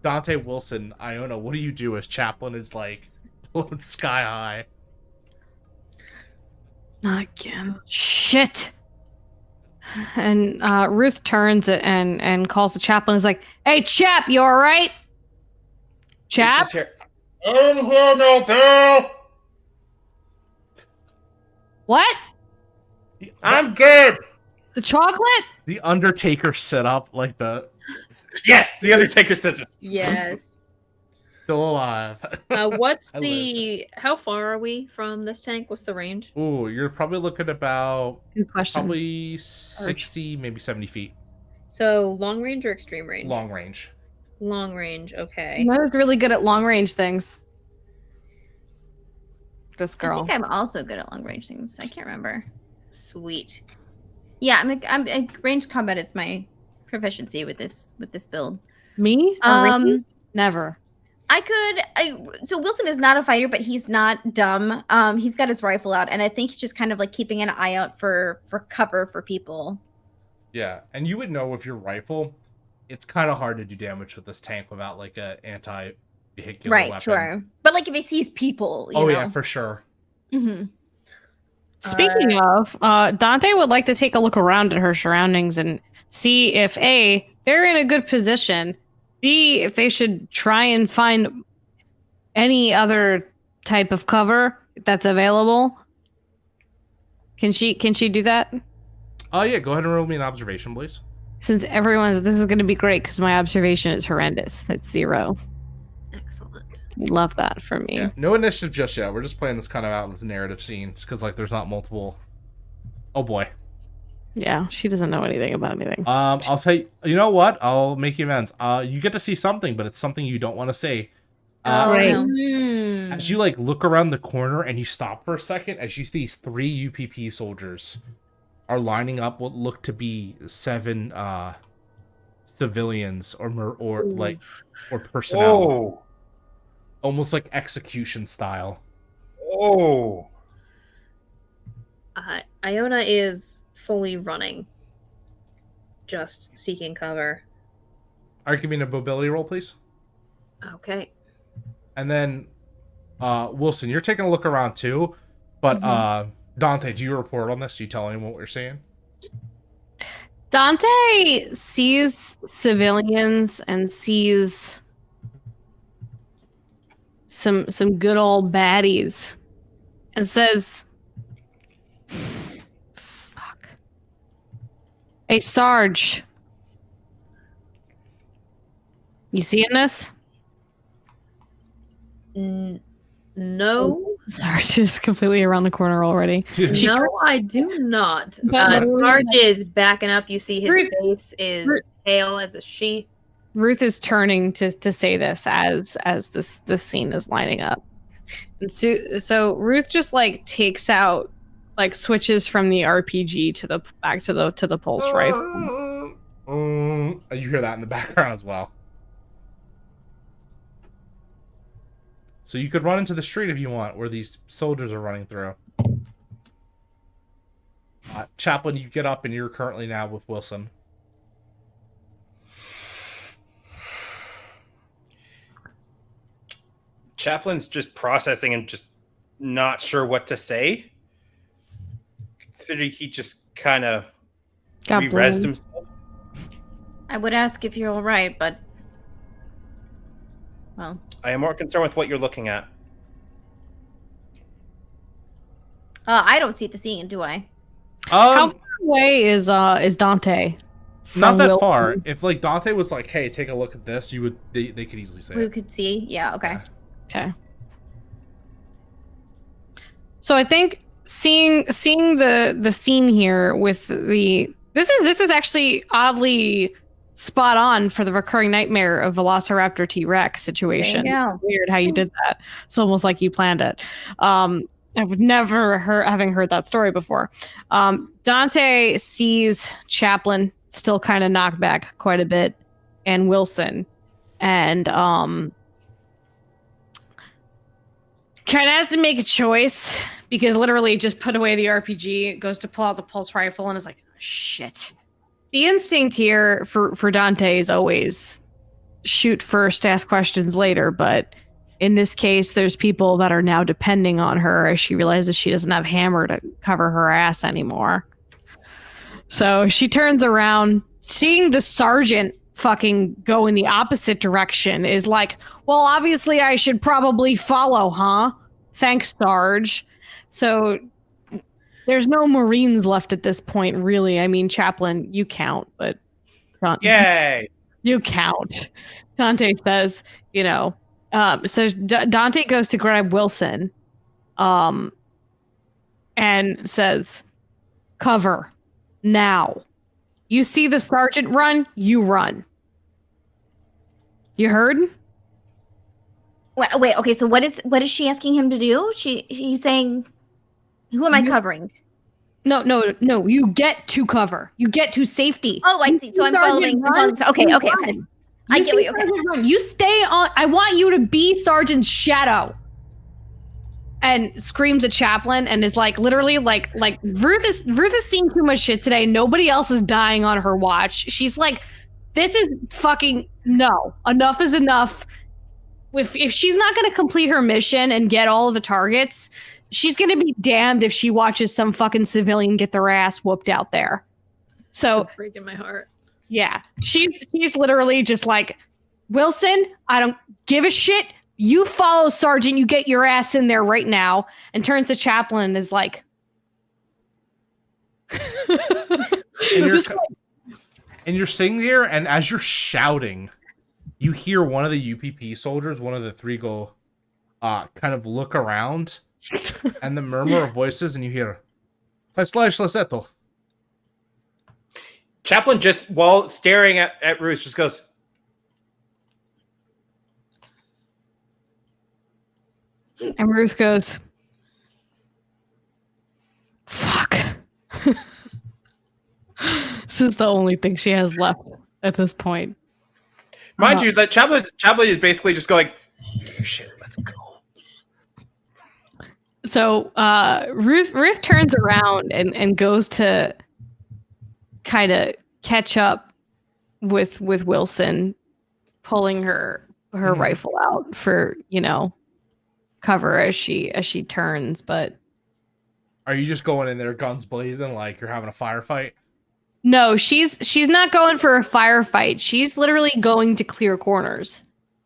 Dante, Wilson, Iona, what do you do as Chaplain is like blown sky high? not again. Shit. And Ruth turns and calls the chaplain. Is like, "Hey, Chap, you all right? Chap?" Just hear, I don't hear no bell. What? I'm good. The chocolate? The Undertaker set up like the Yes, the Undertaker said this. Yes. still alive. What's I the? How far are we from this tank? What's the range? Ooh, you're probably looking about Good question. probably 60, maybe 70 feet. So long range or extreme range? Long range. Long range. Okay. I was really good at long range things. this I girl. think I'm also good at long range things. I can't remember. Sweet. Yeah, range combat is my proficiency with this build. Me? Never. So Wilson is not a fighter, but he's not dumb. He's got his rifle out, and I think he's just kind of like keeping an eye out for cover for people. Yeah, and you would know with your rifle, it's kind of hard to do damage with this tank without like a anti-vehicular Right, weapon. sure. But like if he sees people, you know. Yeah, for sure. Mm-hmm. Speaking of, Dante would like to take a look around at her surroundings and see if A, they're in a good position, B, if they should try and find any other type of cover that's available. Can she do that? Oh yeah, go ahead and roll me an observation, please. Since this is going to be great because my observation is horrendous. It's 0. Excellent. Love that for me. Yeah, no initiative just yet. We're just playing this kind of out as a narrative scene, because like there's not multiple. Oh boy. Yeah, she doesn't know anything about anything. I'll say, you know what? I'll make you amends. You get to see something, but it's something you don't want to say. Right. No. As you like look around the corner and you stop for a second, as you see 3 UPP soldiers are lining up what look to be 7 civilians or personnel, Oh. almost like execution style. Oh. Iona is fully running, just seeking cover. All right, give me an mobility roll, please. Okay. And then, Wilson, you're taking a look around too, but Dante, do you report on this? Do you tell anyone what you're seeing? Dante sees civilians and sees some good old baddies and says, fuck. Hey, Sarge. You seeing this? No. Sarge is completely around the corner already. No, I do not. But- Sarge is backing up. You see his Ruth- face is pale as a sheet. Ruth is turning to say this as this scene is lining up. And so Ruth just like takes out, like switches from the RPG to the back to the pulse rifle. You hear that in the background as well. So you could run into the street if you want, where these soldiers are running through. Chaplain, you get up and you're currently now with Wilson. Chaplain's just processing and just not sure what to say. Considering he just kind of Got re-resed blown. himself. I would ask if you're all right, but well, I am more concerned with what you're looking at. I don't see the scene, do I? How far away is Dante? Not from that Wilson? far. If like Dante was like, "Hey, take a look at this," they could easily say We it. could see. Yeah. Okay. Okay. So I think seeing the scene here with this is actually oddly spot on for the recurring nightmare of Velociraptor T-Rex situation. There you go. Weird how you did that. It's almost like you planned it. I've never having heard that story before. Dante sees Chaplain still kind of knocked back quite a bit, and Wilson, and kind of has to make a choice because literally just put away the RPG, goes to pull out the pulse rifle, and is like, shit. The instinct here for Dante is always shoot first, ask questions later, but in this case, there's people that are now depending on her as she realizes she doesn't have hammer to cover her ass anymore. So she turns around, seeing the sergeant fucking go in the opposite direction is like, well, obviously I should probably follow, huh? Thanks, Sarge. So there's no Marines left at this point, really. I mean, Chaplain, you count, but Yay! you count. Dante says, so Dante goes to grab Wilson, and says, cover now. You see the sergeant run, you run. You heard? Wait. Okay. So what is she asking him to do? He's saying, "Who am I covering?" No. You get to cover. You get to safety. Oh, I see. So I'm following. Okay. I get what you. Okay. Run. You stay on. I want you to be Sergeant's shadow. And screams at Chaplain and is like literally like Ruth is seeing too much shit today. Nobody else is dying on her watch. She's like, this is fucking no. Enough is enough. If she's not going to complete her mission and get all of the targets, she's going to be damned if she watches some fucking civilian get their ass whooped out there. So breaking my heart. Yeah, she's literally just like, Wilson, I don't give a shit. You follow Sergeant, you get your ass in there right now, and turns to Chaplain and is like, and you're sitting there, and as you're shouting, you hear one of the UPP soldiers, one of the three, go, kind of look around, and the murmur of voices, and you hear, Chaplain just, while staring at Ruth, just goes, and Ruth goes, fuck. This is the only thing she has left at this point. Mind you, that Chaplain is basically just going, shit, let's go. So Ruth turns around and goes to kind of catch up with Wilson, pulling her rifle out for, cover as she turns. But are you just going in there guns blazing like you're having a firefight? No, she's not going for a firefight. She's literally going to clear corners.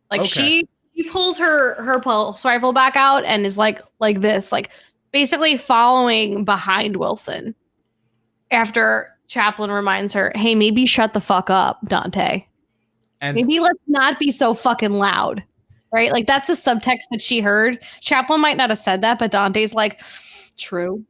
Like okay. she pulls her pulse rifle back out and is like this, like basically following behind Wilson. After Chaplain reminds her, "Hey, maybe shut the fuck up, Dante. And maybe let's not be so fucking loud." Right? Like that's the subtext that she heard. Chaplain might not have said that, but Dante's like, true.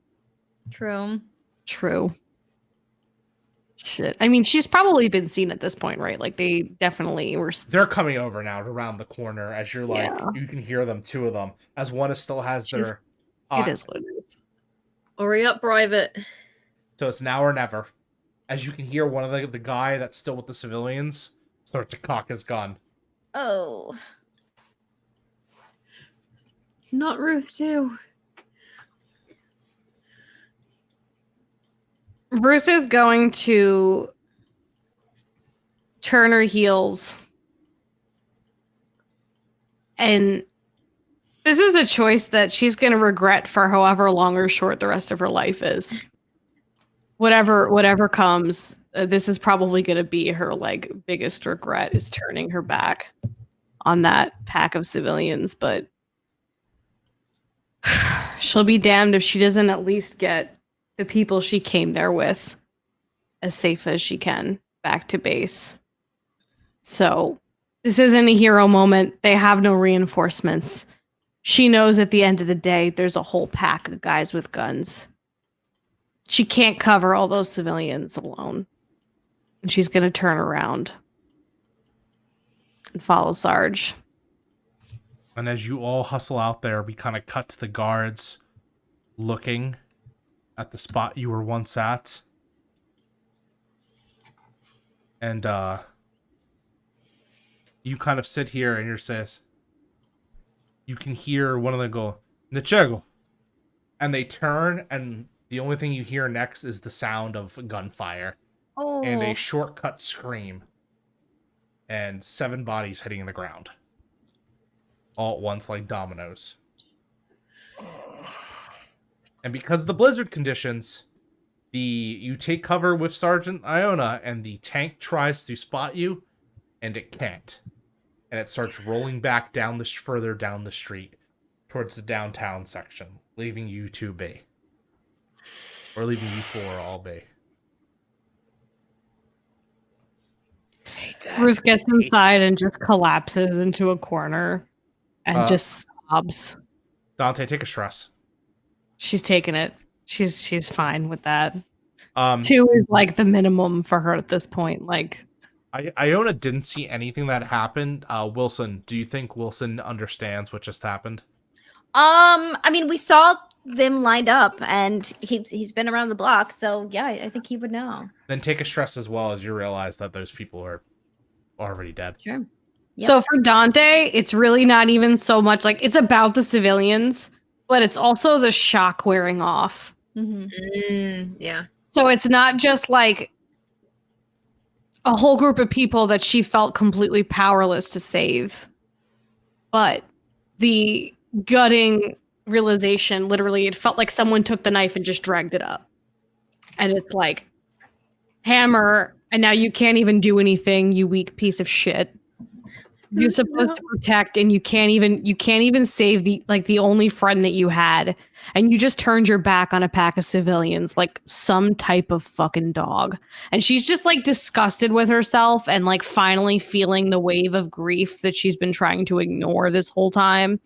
Shit. I mean, she's probably been seen at this point, right? Like they definitely were. They're coming over now to round the corner as you're like, you can hear them, two of them, as one still has their. It is what it is. Hurry up, Private. So it's now or never. As you can hear, one of the guy that's still with the civilians start to cock his gun. Oh. Not Ruth, too. Ruth is going to turn her heels. And this is a choice that she's going to regret for however long or short the rest of her life is. Whatever comes, this is probably going to be her like biggest regret, is turning her back on that pack of civilians. But she'll be damned if she doesn't at least get the people she came there with as safe as she can back to base. So this isn't a hero moment. They have no reinforcements. She knows at the end of the day, there's a whole pack of guys with guns. She can't cover all those civilians alone. And she's going to turn around and follow Sarge. And as you all hustle out there, we kind of cut to the guards looking at the spot you were once at. And you kind of sit here and you can hear one of them go, Nichego. And they turn, and the only thing you hear next is the sound of gunfire. Oh. And a shortcut scream. And 7 bodies hitting the ground. All at once like dominoes. And because of the blizzard conditions, you take cover with Sergeant Iona, and the tank tries to spot you, and it can't. And it starts rolling back further down the street towards the downtown section, leaving you 2 be. Or leaving you 4 all be. Ruth gets inside and just collapses into a corner and just sobs. Dante, take a stress. She's taking it. She's fine with that. 2 is like the minimum for her at this point. Like, Iona didn't see anything that happened. Wilson, do you think Wilson understands what just happened? I mean, we saw them lined up, and he's been around the block, so yeah, I think he would know. Then take a stress as well as you realize that those people are already dead. Sure. Yep. So for Dante, it's really not even so much like it's about the civilians, but it's also the shock wearing off. Yeah. So it's not just like a whole group of people that she felt completely powerless to save, but the gutting realization, literally, it felt like someone took the knife and just dragged it up. And it's like, hammer, and now you can't even do anything, you weak piece of shit. You're supposed to protect, and you can't even save the only friend that you had, and you just turned your back on a pack of civilians like some type of fucking dog. And she's just like disgusted with herself and like finally feeling the wave of grief that she's been trying to ignore this whole time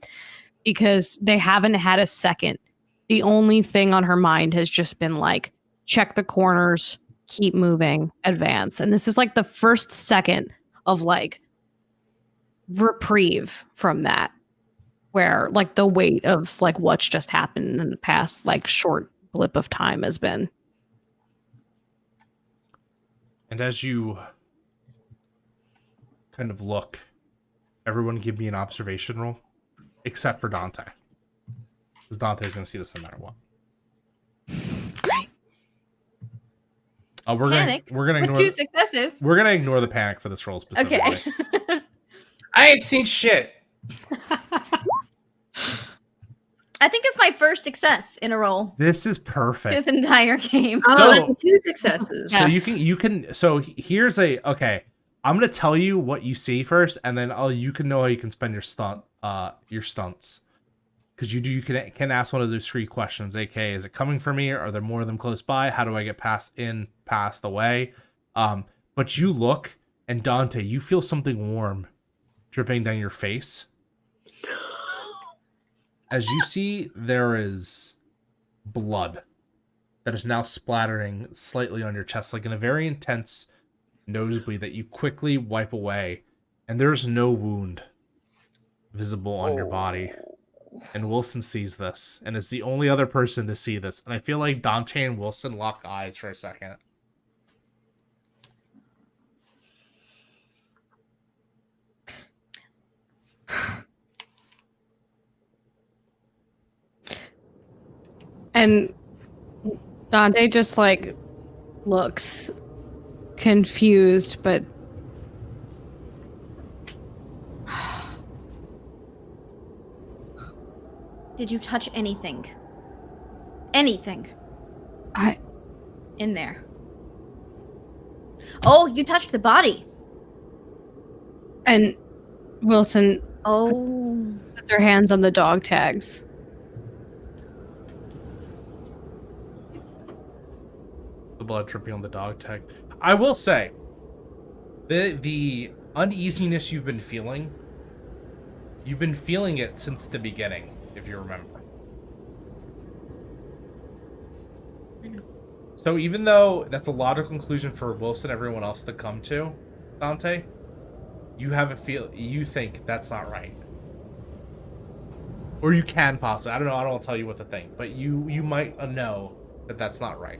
because they haven't had a second. The only thing on her mind has just been like, check the corners, keep moving, advance. And this is like the first second of like reprieve from that, where like the weight of like what's just happened in the past like short blip of time has been. And as you kind of look, everyone give me an observation roll, except for Dante, because Dante's going to see this no matter what. Great. We're gonna ignore 2 successes. We're gonna ignore the panic for this roll specifically. Okay. I ain't seen shit. I think it's my first success in a roll This is perfect. this entire game. Oh, So- that's 2 successes. Yeah. So Yes. you can so here's a okay. I'm gonna tell you what you see first, and then you can know how you can spend your stunts. Because you can ask one of those 3 questions, aka is it coming for me? Are there more of them close by? How do I get past away? But you look, and Dante, you feel something warm dripping down your face. As you see, there is blood that is now splattering slightly on your chest, like in a very intense nosebleed that you quickly wipe away, and there's no wound visible on your body. And Wilson sees this, and is the only other person to see this. And I feel like Dante and Wilson lock eyes for a second. And Dante just like looks confused, but Did you touch anything? Anything I in there? Oh, you touched the body. and Wilson Oh. put their hands on the dog tags. The blood dripping on the dog tag. I will say, the uneasiness you've been feeling it since the beginning, if you remember. So even though that's a logical conclusion for Wilson, everyone else to come to, Dante, you have you think that's not right. Or you can possibly. I don't know. I don't want to tell you what to think, but you might know that that's not right.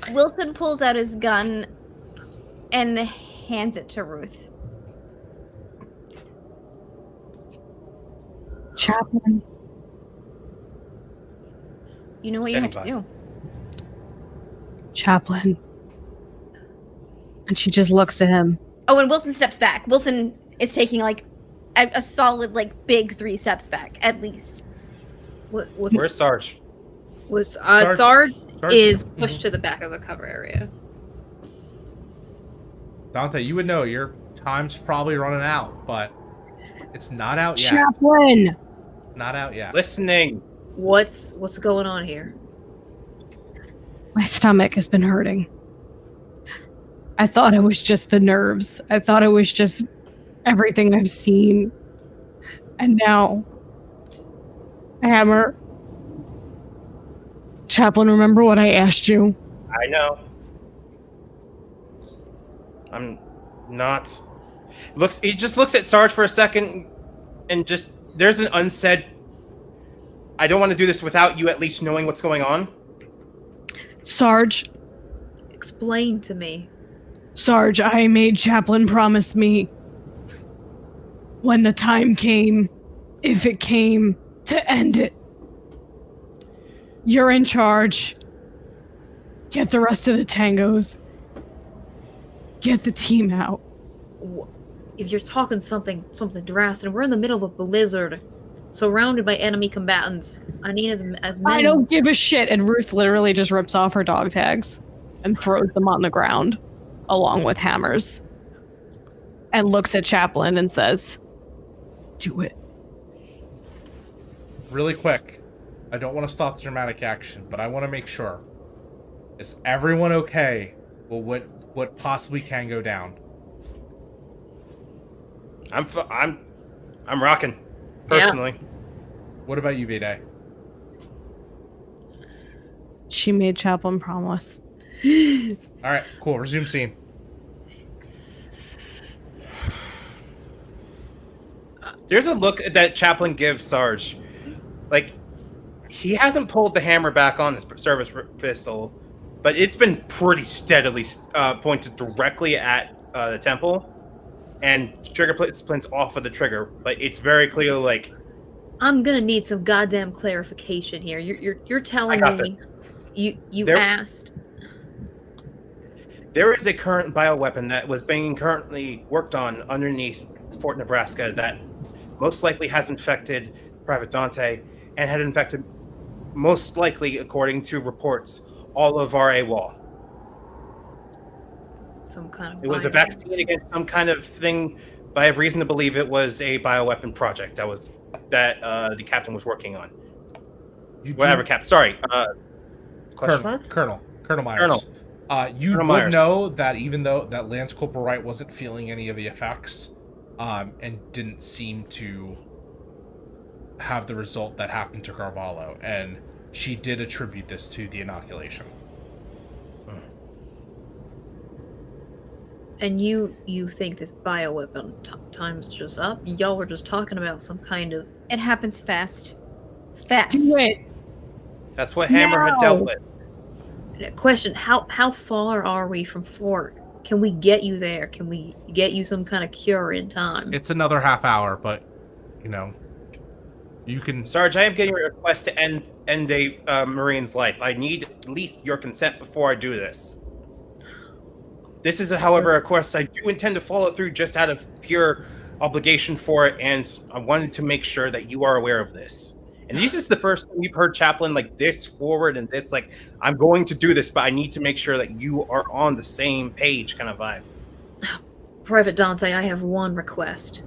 Wilson pulls out his gun and hands it to Ruth. Chaplain. You know what Standing you have by. to do. Chaplain. And she just looks at him. Oh, and Wilson steps back. Wilson is taking like a solid, like big 3 steps back, at least. Where's Sarge? Sarge- Sarge Sarge- is Mhm. pushed to the back of the cover area. Dante, you would know your time's probably running out, but it's not out yet. Chaplain! Not out yet. Listening. What's going on here? My stomach has been hurting. I thought it was just the nerves. I thought it was just everything I've seen. And now, Hammer. Chaplain, remember what I asked you? I know. I'm not. He just looks at Sarge for a second, and just there's an unsaid. I don't want to do this without you at least knowing what's going on. Sarge, Explain to me. Sarge, I made Chaplain promise me when the time came, if it came, to end it. You're in charge. Get the rest of the tangos. Get the team out. If you're talking something drastic, and we're in the middle of a blizzard, surrounded by enemy combatants, I need as many. I don't give a shit. And Ruth literally just rips off her dog tags and throws them on the ground, along with hammers, and looks at Chaplain and says, "Do it." Really quick, I don't want to stop the dramatic action, but I want to make sure. Is everyone okay with what possibly can go down? I'm rocking, personally. Yeah. What about you, Vide? She made Chaplain promise. All right, cool. Resume scene. There's a look that Chaplain gives Sarge. Like, he hasn't pulled the hammer back on his service pistol, but it's been pretty steadily pointed directly at the temple, and trigger splints off of the trigger. But it's very clear, like, I'm gonna need some goddamn clarification here. You're telling I got me you There- asked. there is a current bioweapon that was being currently worked on underneath Fort Nebraska that most likely has infected Private Dante and had infected, most likely, according to reports, all of our AWOL. Some kind of. It was a vaccine against some kind of thing, but I have reason to believe it was a bioweapon project that the captain was working on. Whatever, Cap. Sorry. Question mark? Colonel Myers. Colonel. You Colonel would Myers. know that even though that Lance Corporal Wright wasn't feeling any of the effects, and didn't seem to have the result that happened to Carvalho, and she did attribute this to the inoculation. And you think this bioweapon time's just up? Y'all were just talking about some kind of. It happens fast. Fast. Do it. That's what Hammer had dealt with. Question: How far are we from Fort? Can we get you there? Can we get you some kind of cure in time? It's another half hour, but you can. Sarge, I am getting a request to end a Marine's life. I need at least your consent before I do this. This is, however, a request I do intend to follow through just out of pure obligation for it, and I wanted to make sure that you are aware of this. And this is the first time we've heard Chaplain like this forward and this, like, I'm going to do this, but I need to make sure that you are on the same page kind of vibe. Private Dante, I have one request.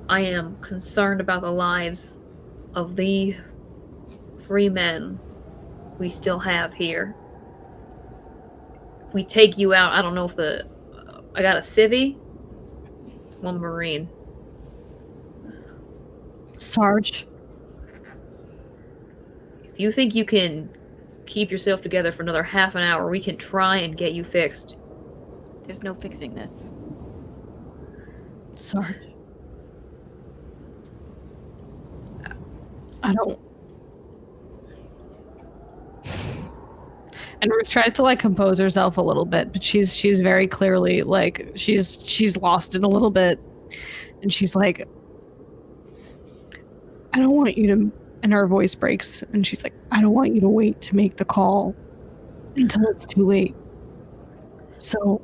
I am concerned about the lives of the 3 men we still have here. If we take you out, I don't know if I got a civvy, 1 Marine. Sarge. If you think you can keep yourself together for another half an hour, we can try and get you fixed. There's no fixing this. Sarge. I don't. And Ruth tries to like compose herself a little bit, but she's very clearly like she's lost it a little bit, and she's like, I don't want you to. And her voice breaks, and she's like, I don't want you to wait to make the call until it's too late. So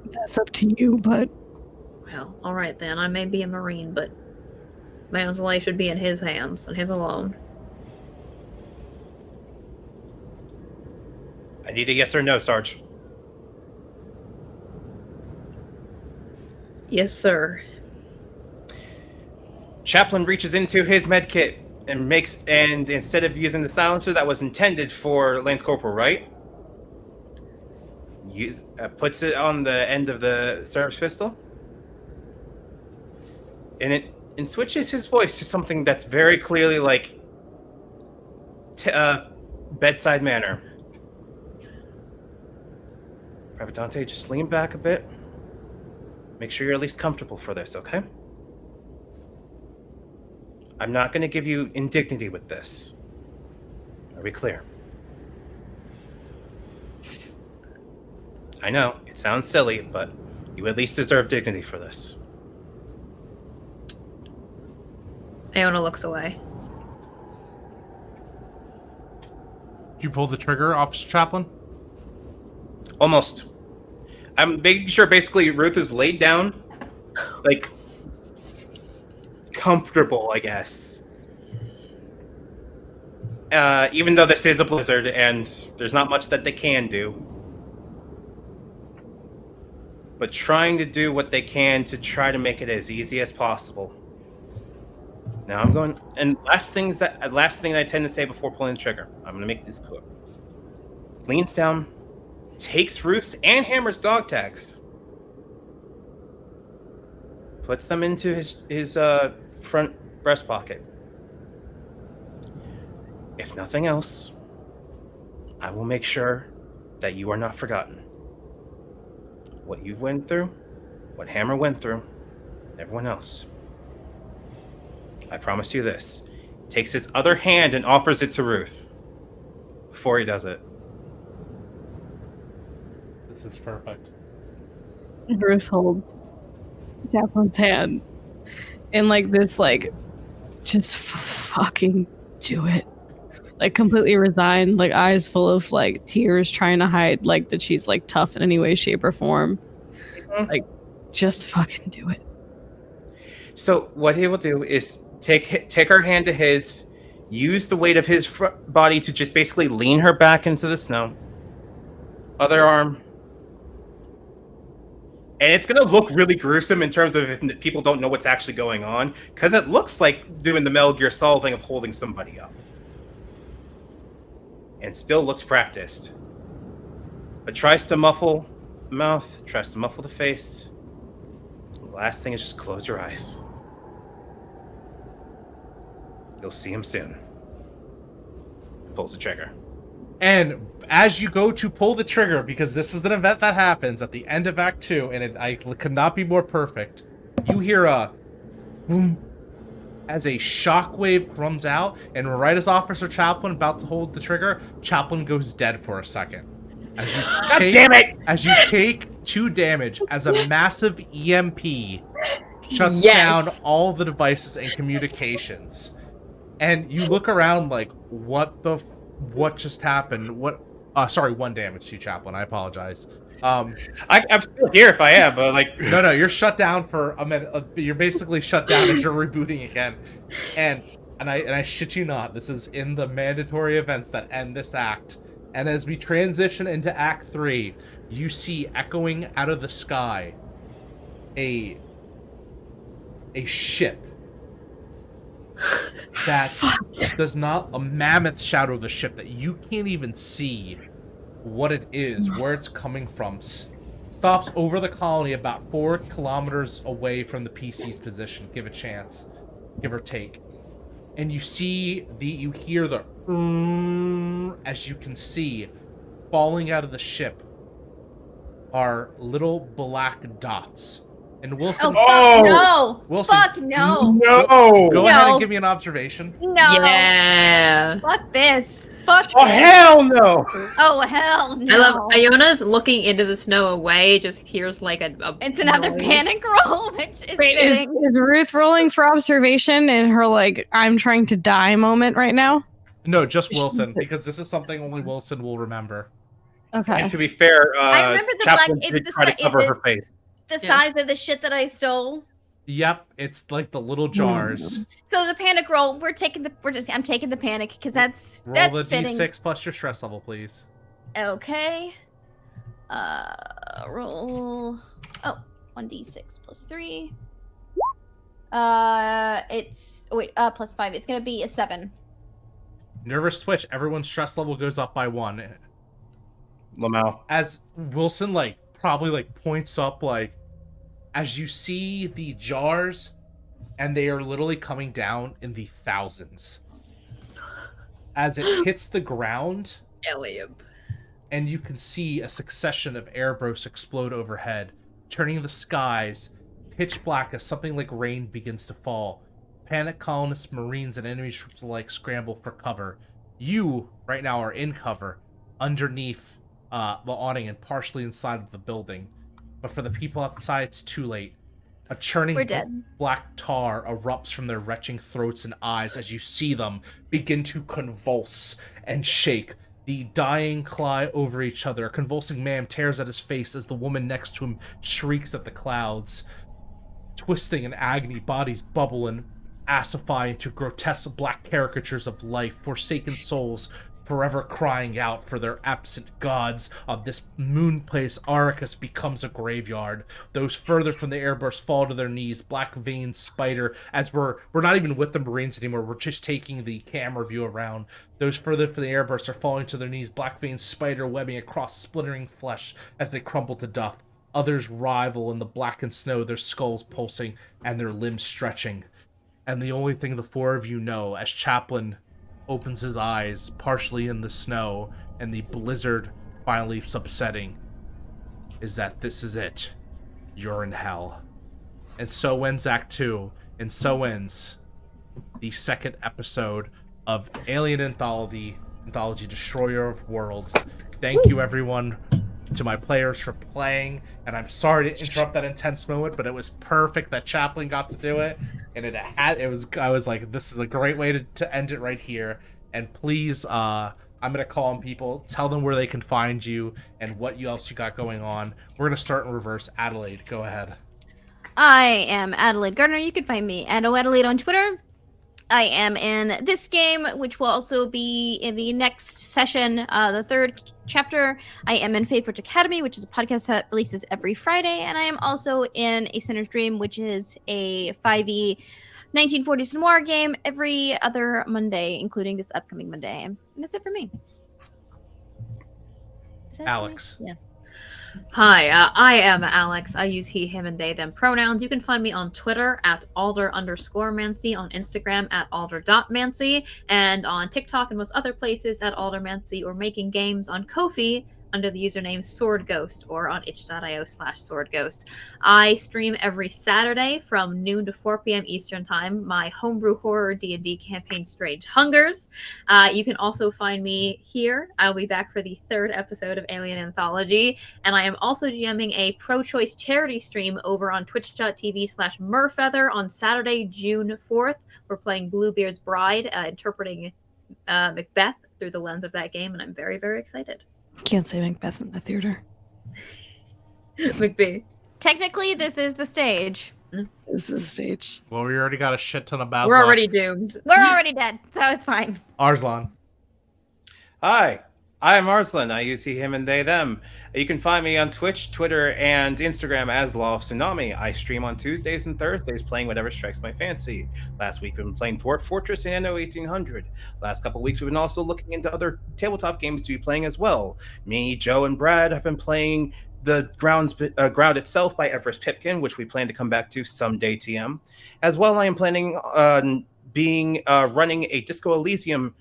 that's up to you, but. Well, alright then. I may be a Marine, but man's life should be in his hands, and his alone. I need a yes or no, Sarge. Yes, sir. Chaplain reaches into his med kit and instead of using the silencer that was intended for Lance Corporal, right? Puts it on the end of the service pistol. And switches his voice to something that's very clearly like bedside manner. Private Dante, just lean back a bit. Make sure you're at least comfortable for this, okay? I'm not going to give you indignity with this. Are we clear? I know, it sounds silly, but you at least deserve dignity for this. Iona looks away. Did you pull the trigger, Officer Chaplain? Almost. I'm making sure basically Ruth is laid down, like, comfortable, I guess. Even though this is a blizzard and there's not much that they can do. But trying to do what they can to try to make it as easy as possible. Now I'm going, and last thing I tend to say before pulling the trigger. I'm going to make this clear. Leans down, takes Ruth's and Hammer's dog tags, puts them into his front breast pocket. If nothing else, I will make sure that you are not forgotten. What you went through, what Hammer went through, everyone else. I promise you this. Takes his other hand and offers it to Ruth. Before he does it. This is perfect. Ruth holds Chaplain's hand and like this, like, just fucking do it. Like completely resigned, like eyes full of like tears, trying to hide like that she's like tough in any way, shape, or form. Like, just fucking do it. So what he will do is take her hand to his, use the weight of his body to just basically lean her back into the snow. Other arm. And it's going to look really gruesome in terms of if people don't know what's actually going on, because it looks like doing the Metal Gear Solid thing of holding somebody up. And still looks practiced. But tries to muffle the mouth, tries to muffle the face. The last thing is just close your eyes. You'll see him soon. Pulls the trigger. And as you go to pull the trigger, because this is an event that happens at the end of Act 2, and I could not be more perfect, you hear a boom as a shockwave comes out, and right as Officer Chaplain about to hold the trigger, Chaplain goes dead for a second. As you God damn it! As you take 2 damage, as a massive EMP shuts down all the devices and communications. And you look around like, what just happened? Sorry, 1 damage to you, Chaplain. I apologize. I'm still here if I am, but like... No, you're shut down for a minute. You're basically shut down as you're rebooting again. And I shit you not, this is in the mandatory events that end this act. And as we transition into Act 3, you see echoing out of the sky a ship that does not, a mammoth shadow of the ship that you can't even see what it is, where it's coming from, stops over the colony about 4 kilometers away from the PC's position. Give a chance, give or take. And you hear the as you can see, falling out of the ship are little black dots. And Wilson, no! Wilson, Fuck no! No! Go ahead and give me an observation. No! Yeah. Fuck this! Fuck Oh, this. hell no! Oh, hell no! I love Iona's looking into the snow away. Just hears like a It's another noise. panic roll, which is Wait, is Ruth rolling for observation in her like I'm trying to die moment right now? No, just Wilson, because this is something only Wilson will remember. Okay. And to be fair, I remember the Chaplain black- did it's try the- to cover it's her face. the Yeah. size of the shit that I stole. Yep, it's like the little jars. So the panic roll, I'm taking the panic because that's Roll the fitting. d6 plus your stress level, please. Okay. Roll. Oh, 1d6 plus 3. It's plus 5. It's gonna be a 7. Nervous twitch. Everyone's stress level goes up by 1. Lamau. As Wilson probably points up, as you see the jars, and they are literally coming down in the thousands. As it hits the ground, Eliab. and you can see a succession of airbursts explode overhead, turning the skies pitch black as something like rain begins to fall. Panic colonists, marines, and enemy troops alike scramble for cover. You, right now, are in cover, underneath the awning and partially inside of the building. But for the people outside, it's too late. A churning We're dead. black tar erupts from their retching throats and eyes as you see them begin to convulse and shake. The dying cry over each other. A convulsing man tears at his face as the woman next to him shrieks at the clouds. Twisting in agony, bodies bubble and acidify into grotesque black caricatures of life, forsaken souls forever crying out for their absent gods. Of this moon place, Arrakis becomes a graveyard. Those further from the airburst fall to their knees, black veined spider, as we're not even with the Marines anymore, we're just taking the camera view around. Those further from the airburst are falling to their knees, black veined spider webbing across splintering flesh as they crumble to dust. Others rival in the blackened snow, their skulls pulsing and their limbs stretching. And the only thing the four of you know, as Chaplain opens his eyes, partially in the snow, and the blizzard finally subsetting, is that this is it. You're in hell. And so ends Act 2, and so ends the second episode of Alien Anthology Destroyer of Worlds. Thank you, everyone, to my players for playing, and I'm sorry to interrupt that intense moment, but it was perfect that Chaplain got to do it, and I was like, this is a great way to end it right here. And please, I'm gonna call on people, tell them where they can find you and what else you got going on. We're gonna start in reverse. Adelaide, go ahead. I am Adelaide Gardner. You can find me at OAdelaide on Twitter. I am in this game, which will also be in the next session, the third chapter. I am in Favorite Academy, which is a podcast that releases every Friday. And I am also in A Sinner's Dream, which is a 5e 1940s noir game every other Monday, including this upcoming Monday. And that's it for me. Alex. Yeah. Hi, I am Alex. I use he, him, and they, them pronouns. You can find me on Twitter at Alder_Mancy, on Instagram at Alder.Mancy, and on TikTok and most other places at Aldermancy, or making games on Ko-fi under the username Sword Ghost, or on itch.io/Sword Ghost. I stream every Saturday from noon to 4 p.m. Eastern Time, my homebrew horror D&D campaign Strange Hungers. You can also find me here. I'll be back for the third episode of Alien Anthology, and I am also GMing a pro-choice charity stream over on twitch.tv/Merfeather on Saturday, June 4th. We're playing Bluebeard's Bride, interpreting Macbeth through the lens of that game, and I'm very, very excited. Can't say Macbeth in the theater. McBee. Technically, this is the stage. This is stage. Well, we already got a shit ton of bad We're luck. already doomed. We're already dead, so it's fine. Arslan. Hi, I'm Arslan. I use he, him, and they, them. You can find me on Twitch, Twitter, and Instagram as Law of Tsunami. I stream on Tuesdays and Thursdays, playing whatever strikes my fancy. Last week, we've been playing Dwarf Fortress and Anno 1800. Last couple weeks, we've been also looking into other tabletop games to be playing as well. Me, Joe, and Brad have been playing The Ground Itself by Everest Pipkin, which we plan to come back to someday, TM. As well, I am planning on running a Disco Elysium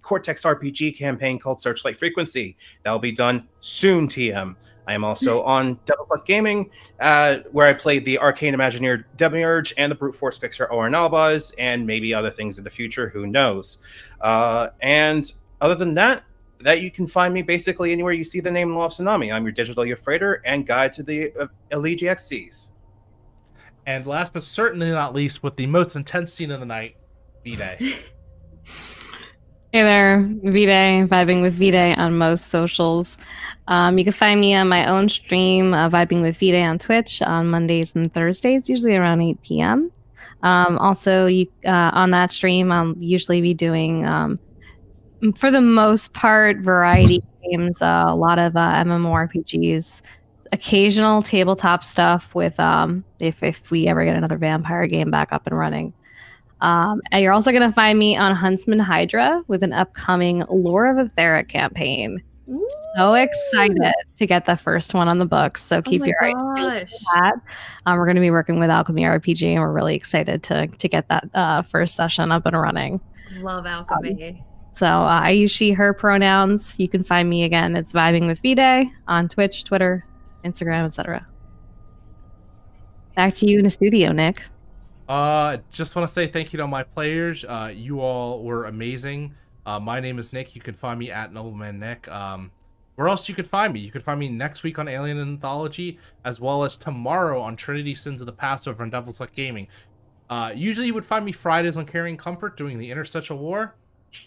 Cortex RPG campaign called Searchlight Frequency. That will be done soon, TM. I am also on Tabletop Gaming, where I played the Arcane Imagineer Demiurge and the Brute Force Fixer Oren Albaz, and maybe other things in the future, who knows. And other than that you can find me basically anywhere you see the name Law of Tsunami. I'm your digital freighter and guide to the Elegi XCs. And last but certainly not least, with the most intense scene of the night, Vide. Hey there, Vide, vibing with Vide on most socials. You can find me on my own stream, Vibing with Vide on Twitch on Mondays and Thursdays, usually around 8 p.m. Also, on that stream, I'll usually be doing, for the most part, variety games, a lot of MMORPGs, occasional tabletop stuff with if we ever get another vampire game back up and running. And you're also going to find me on Huntsman Hydra with an upcoming Lore of Etheric campaign. Ooh. So excited to get the first one on the books. So keep your eyes peeled for that. We're going to be working with Alchemy RPG, and we're really excited to get that first session up and running. Love alchemy. So I use she, her pronouns. You can find me again. It's Vibing with Vide on Twitch, Twitter, Instagram, etc. Back to you in the studio, Nick. Just want to say thank you to all my players. You all were amazing. My name is Nick. You can find me at Nobleman Nick. Where else you could find me? You could find me next week on Alien Anthology, as well as tomorrow on Trinity Sins of the Passover and Devil's Luck Gaming. Usually you would find me Fridays on Carrying Comfort doing the Interstitial War,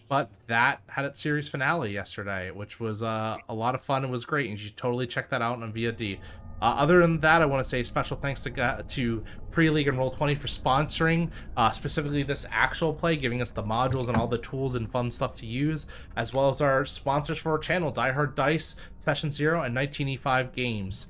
but that had its series finale yesterday, which was a lot of fun and was great, and you should totally check that out on VOD. Other than that, I want to say special thanks to Free League and Roll20 for sponsoring specifically this actual play, giving us the modules and all the tools and fun stuff to use, as well as our sponsors for our channel, Die Hard Dice, Session Zero, and 19E5 Games.